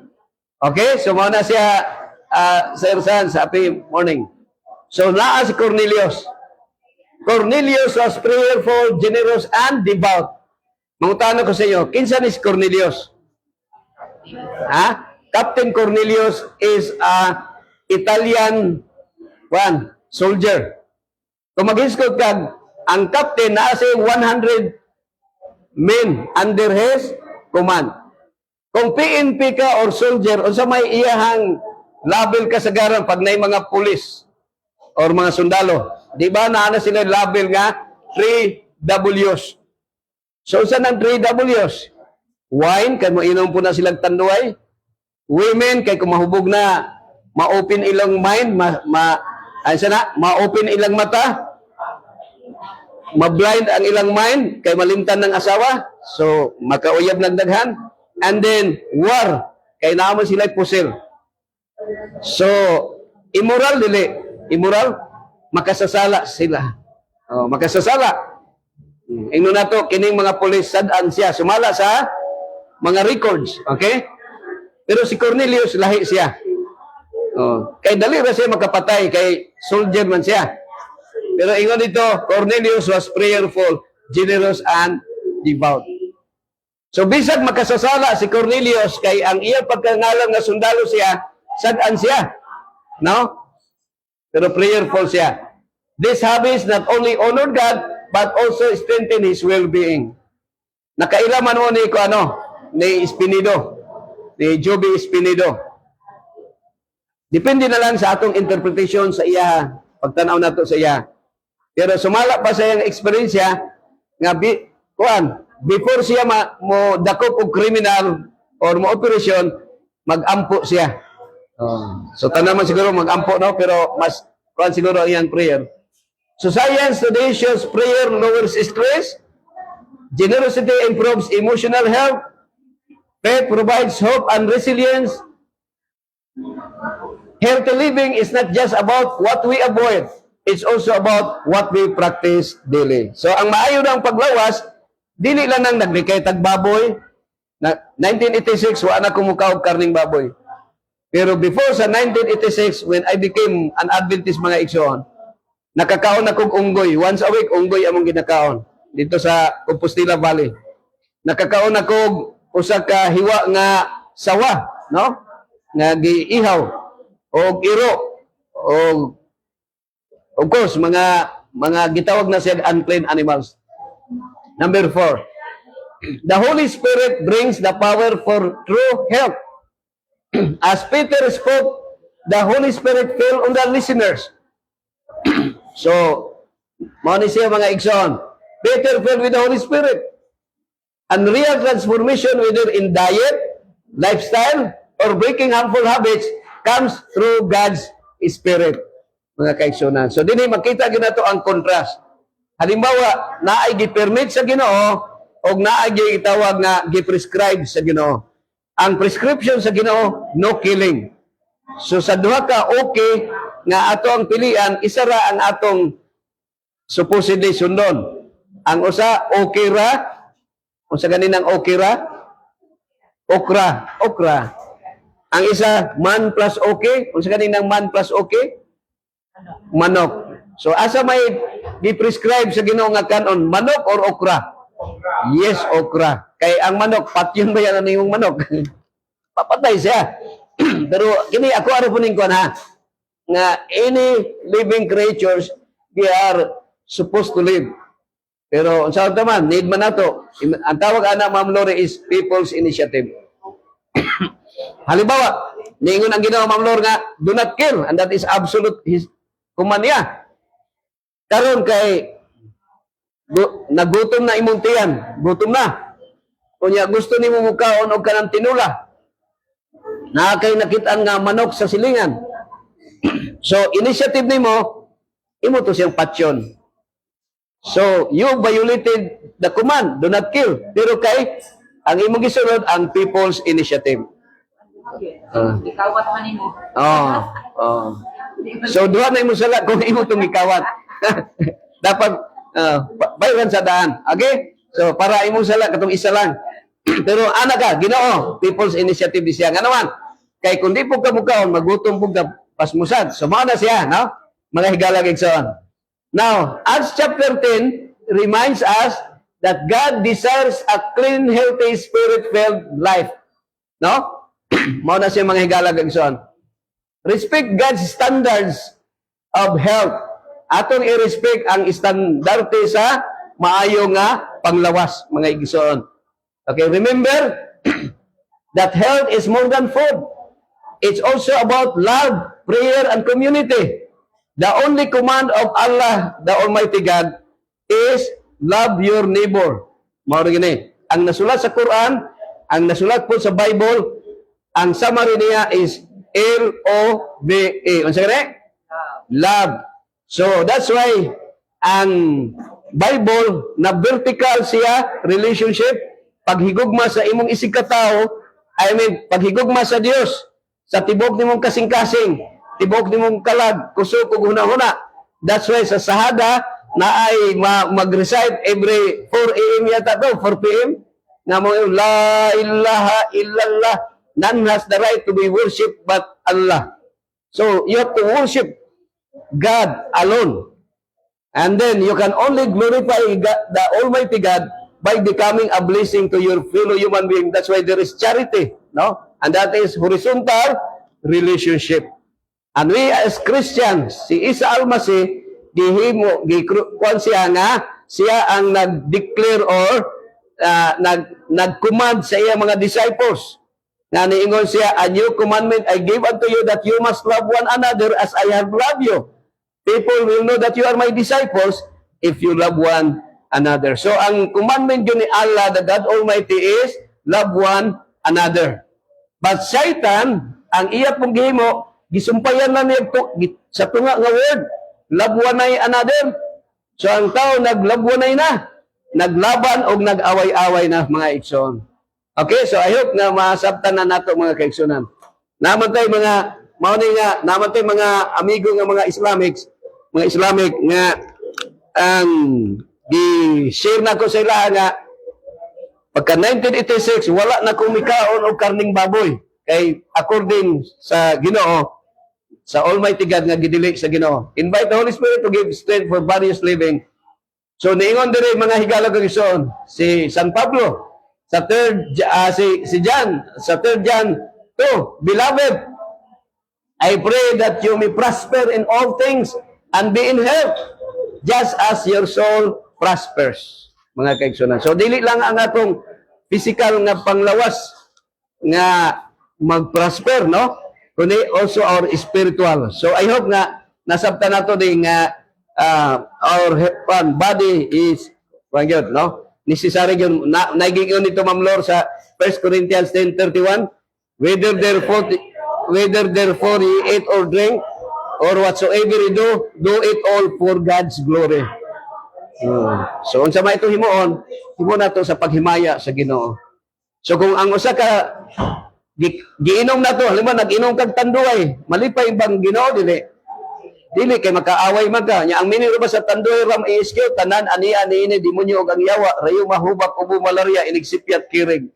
Okay? So muna siya, Sir San, sa happy morning. So naa si Cornelius. Cornelius was prayerful, generous, and devout. Mangutano ko sa inyo, kinsan is Cornelius? Captain Cornelius is a Italian soldier. Kung mag-hiskot ka, ang captain na si 100 men under his command. Kung PNP ka or soldier, o sa may iyahang label kasagaran pag na mga pulis or mga sundalo, di ba na sila label nga 3Ws. So saan ang 3Ws? Wine, kay mainom po na silang tanduay. Women, kay kumahubog na ma-open ilang mind, ma-open ilang mata, ma-blind ang ilang mind, kay malimtan ng asawa, so makauyab ng daghan. And then, war, kay naman sila pusil. So, immoral, dili. Immoral, makasasala sila. Oh, makasasala. Ingno na to, kining mga pulis, sadaan siya, sumala sa mga records. Okay? Pero si Cornelius, lahi siya. Oh, kay dali ra siya makapatay, kay soldier man siya. Pero ingon dito, Cornelius was prayerful, generous, and devout. So bisag makasasala si Cornelius, kay ang iyang pagkangalan nga sundalo siya, sadaan siya. No? Pero prayerful siya. These habits not only honored God, but also strengthen his well-being. Nakailaman mo ni Espinido, ni Joby Espinido. Depende na lang sa atong interpretation sa iya, pagtanaw nato sa iya. Pero sumala pa sa iyang eksperyensya nga before siya mo dakop og criminal or mo operasyon, mag-ampo siya. So tanaman siguro mag-ampo, no, pero mas siguro ang iyang prayer. So science today shows prayer lowers stress, generosity improves emotional health, faith provides hope and resilience. Healthy living is not just about what we avoid, it's also about what we practice daily. So ang maayo ng paglawas, dili lang nang naglikay tag baboy. Na 1986 wa na kumukaw karning baboy. Pero before sa 1986, when I became an Adventist mga igsoon, nakakaon akong unggoy. Once a week, unggoy among ginakaon. Dito sa Compostela Valley. Nakakaon ako usa ka hiwa nga sawa, no? Nga giihaw o iro o of course mga gitawag na siya unclean animals. Number 4. The Holy Spirit brings the power for true health. As Peter spoke, the Holy Spirit fell on the listeners. So, mao ni siya mga igsoon. Peter filled with the Holy Spirit. And real transformation, whether in diet, lifestyle, or breaking harmful habits, comes through God's Spirit. Mga kaigsunan. So, din makita ginato ang contrast. Halimbawa, naay gi-permit sa Ginoo o naay gitawag nga gi-prescribe sa Ginoo. Ang prescription sa Ginoo, no killing. So, sa duha ka okay nga ato ang pilian, isa ra ang atong supposedly sundon. Ang usa, okay ra. Unsa ganinang okay ra? Okra. Ang isa, man plus okay. Unsa ganinang man plus okay? Manok. So asa may gi-prescribe sa Ginoo nga kanon, manok or okra? Yes, okra. Kay ang manok, patyon ba yan yung manok? Papatay siya. Pero kini ako ara po ning kuan ha, nga any living creatures, they are supposed to live. Pero unsa man, need man nato. Ang tawag ana Ma'am Lori is people's initiative. Halimbawa, Niingon ang Ginoo Ma'am Lord nga, do not kill, and that is absolute his command niya. Karon kay nagutom na imong tiyan, gutom na. Kunya gusto nimo mukaon og kanang tinula. Na kay nakitaan nga manok sa silingan. So initiative nimo, imo to siyang patsyon. So you violated the command, do not kill. Pero kay ang imong gisunod ang people's initiative. Ikawat man nimo. Oh. So duha na imo sala kung imo tong ikawat. Dapat bayaran sa daan. Okay? So para imo sala katong isa lang. Pero ana ka, Ginoo, people's initiative siya. Nga naman, kay kundi po ka mukaon, magutom po ka pasmusad. So mao na siya, no? Mga higalag igsoon. Now, Acts chapter 10 reminds us that God desires a clean, healthy, spirit-filled life. No? Mao na siya mga higalag igsoon. Respect God's standards of health. Atong i-respect ang estandarte sa maayo nga panglawas, mga igsoon. Okay, remember that health is more than food. It's also about love, prayer, and community. The only command of Allah, the Almighty God, is love your neighbor. Mao gini. Ang nasulat sa Quran, ang nasulat po sa Bible, ang summary niya is L-O-V-E. Unsa gani? Love. So that's why ang Bible na vertical siya relationship, paghigugma sa imong isig ka tao, paghigugma sa Dios, sa tibok nimong kasing-kasing, tibok nimong kalag, kusog ug hunahuna. That's why sa sahada na ay mag-recite every 4 a.m. yata to, 4 p.m. na mo la ilaha illallah, none has the right to be worshipped but Allah. So you have to worship God alone. And then you can only glorify God, the Almighty God, by becoming a blessing to your fellow human being. That's why there is charity, no? And that is horizontal relationship. And we as Christians, si Isa Almasi, kuan siya nga, siya ang nag-declare or nag-command sa iya mga disciples. Na niingon siya, a new commandment I give unto you, that you must love one another as I have loved you. People will know that you are my disciples if you love one another. So ang commandment yun ni Allah, the God Almighty, is love one another. But Satan, ang iya pong gihimo, gisumpayan na niya sa tunga nga word, love one another. So ang tao nag-love one na, naglaban o nag-away-away na, mga igsoon. Okay, so I hope na masabtan na nato mga kaigsunan. Naman tayo mga, naman tayo mga amigo nga mga Islamic nga ang di-share na ko sa ila nga pagka 1986 wala na kumikaon og karning baboy kay according sa Ginoo, sa Almighty God nga gidili sa Ginoo. Invite the Holy Spirit to give strength for various living. So niingon diri mga higalag nga igsoon si San Pablo sa si John sa 3 John 2, Beloved, I pray that you may prosper in all things and be in health, just as your soul prospers. Mga kaigsunan. So, dili lang ang atong physical nga panglawas nga mag-prosper, no? Kundi also our spiritual. So, I hope nga nasabtan nato din nga our body is, no? Necessary yun. Nagiging nito, Ma'am Lord, sa 1 Corinthians 10:31, whether therefore ye eat or drink, or whatsoever you do, do it all for God's glory. So, unsa may ito himo na to sa paghimaya sa Ginoo. So, kung ang usa ka, giinom na to, halimbawa, nag-inom kag tanduay, malipay bang Ginoo, dili kay makaaway man ka. Nya ang miniro ba sa tanduay ram iskyo, tanan, ani, demonyo og ang yawa, rayo mahubak, ubo, malaria, inigsipyat, kirig.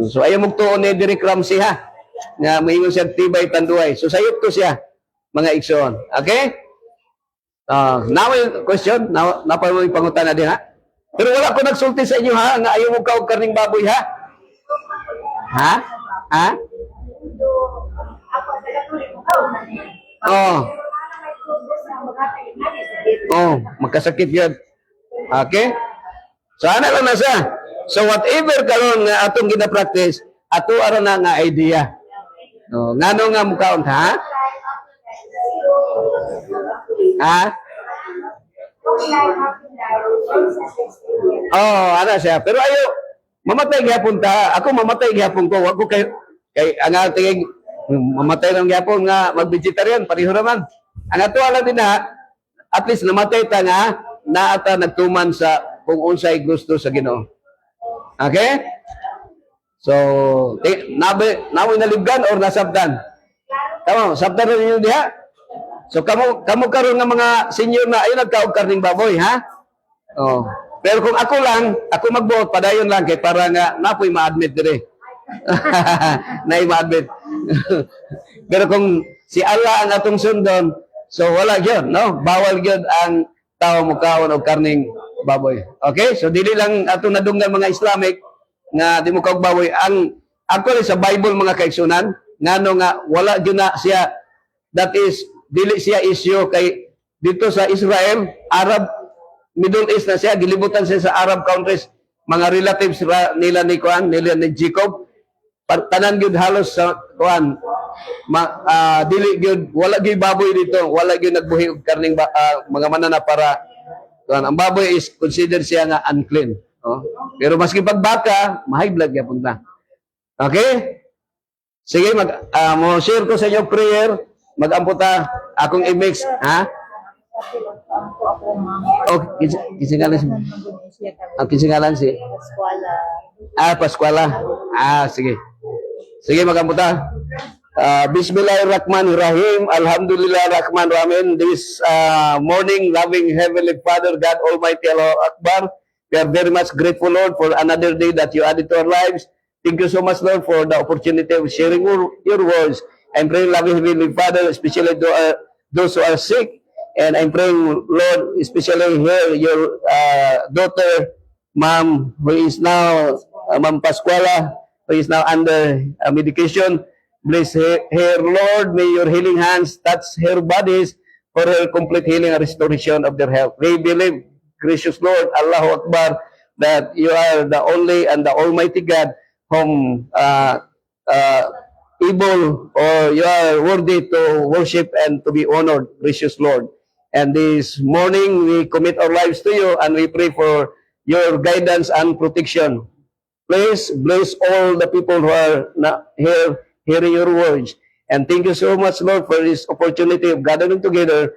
So, ayaw mong tuon ni Derek Ramsey, ha? Nga maingon siya tibay tanduay. So, sayop to siya, mga igsoon. Okay? Now, question? Napay mo yung pangutan na din, ha? Pero wala ko nagsulti sa inyo, ha? Nga ayaw mo ka og karning baboy, ha? Ha? Ha? Magkasakit yun. Okay? So, ano lang na siya? So, whatever karon nga atong gina-practice, ato ara na nga idea. Oh, ngano nga mukaon ha? Ha? Oh, ana siya. Pero ayo, mamatay gyapon ta. Ako mamatay gyapon ko. Wa ko kay ang ating mamatay lang gyapon nga mag-vegetarian pareho naman. Ang ato lang din na at least namatay ta nga naata nagtuman sa kung unsay gusto sa Ginoo. Okay? So, namoy nalibgan or nasabdan? Kamo, sabdan na ninyo diha? So, kamo karon nga mga senior na ayun nagkaog karning baboy, ha? Oh. Pero kung ako lang, ako magbuot, padayon lang kay para nga napoy ma-admit dire. Nay ma-admit. Pero kung si Allah ang atong sundon, so wala gyud, no? Bawal gyud ang tao mukaon og karning baboy. Okay? So dili lang atong nadunggan mga Islamic nga di mo kaog baboy. Ang actually sa Bible mga kaigsunan, ngano nga wala gyud na siya, that is dili siya issue kay dito sa Israel, Arab, Middle East na siya, gilibutan siya sa Arab countries, mga relatives nila ni Kuan, nila ni Jacob, tanan gyud halos sa Kuan, dili gyud, wala gyud baboy dito, wala gyud nagbuhi og karning mga manana para Kuan. Ang baboy is considered siya nga unclean. Oh. Pero maski pag baka, high blood gyapon ta. Okay? Sige, mo share ko sa inyo prayer, mag-amputa akong i-mix, ha? Oh, kisingalan si. Kisingalan si. Pascuala. Sige. Sige, mag-amputa. Bismillahirrahmanirrahim. Alhamdulillah Rahman Rahim. This morning, loving Heavenly Father, God Almighty, Allah Akbar. We are very much grateful, Lord, for another day that you added to our lives. Thank you so much, Lord, for the opportunity of sharing your words. I'm praying, loving Heavenly Father, especially those who are sick. And I'm praying, Lord, especially here, your daughter, Ma'am, who is now, Ma'am Pascuala, who is now under medication. Bless her, Lord. May your healing hands touch her bodies for her complete healing and restoration of their health. We believe, gracious Lord, Allahu Akbar, that you are the only and the Almighty God whom able or you are worthy to worship and to be honored, gracious Lord. And this morning, we commit our lives to you and we pray for your guidance and protection. Please bless all the people who are here hearing your words. And thank you so much, Lord, for this opportunity of gathering together,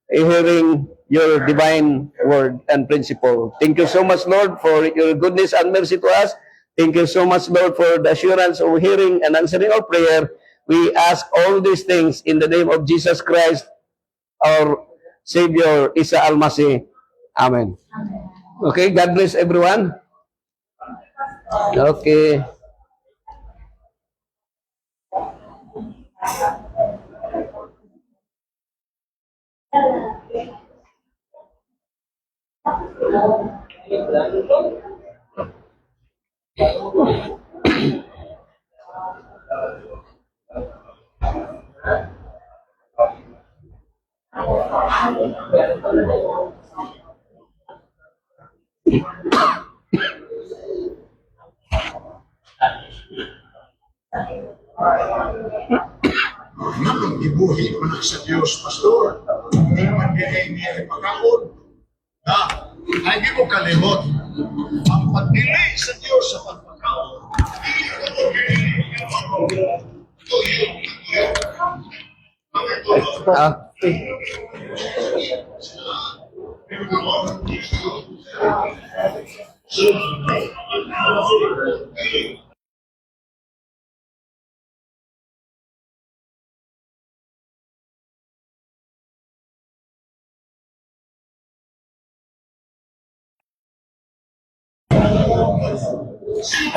hearing your divine word and principle. Thank you so much, Lord, for your goodness and mercy to us. Thank you so much, Lord, for the assurance of hearing and answering our prayer. We ask all these things in the name of Jesus Christ, our Savior, Isa Almasih. Amen. Okay, God bless everyone. Okay. Nang ibuhi mo na sa Diyos, Pastor. Hindi man niya pagkaon. Ay di mo kalimot. Ang pagdili sa Diyos sa pagpakaon.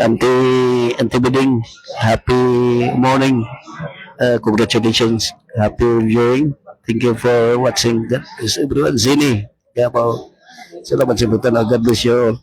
Auntie Beding, happy morning. Congratulations. Happy viewing. Thank you for watching. God bless everyone. Zini. Kaya po, salamat sa butan. God bless you all.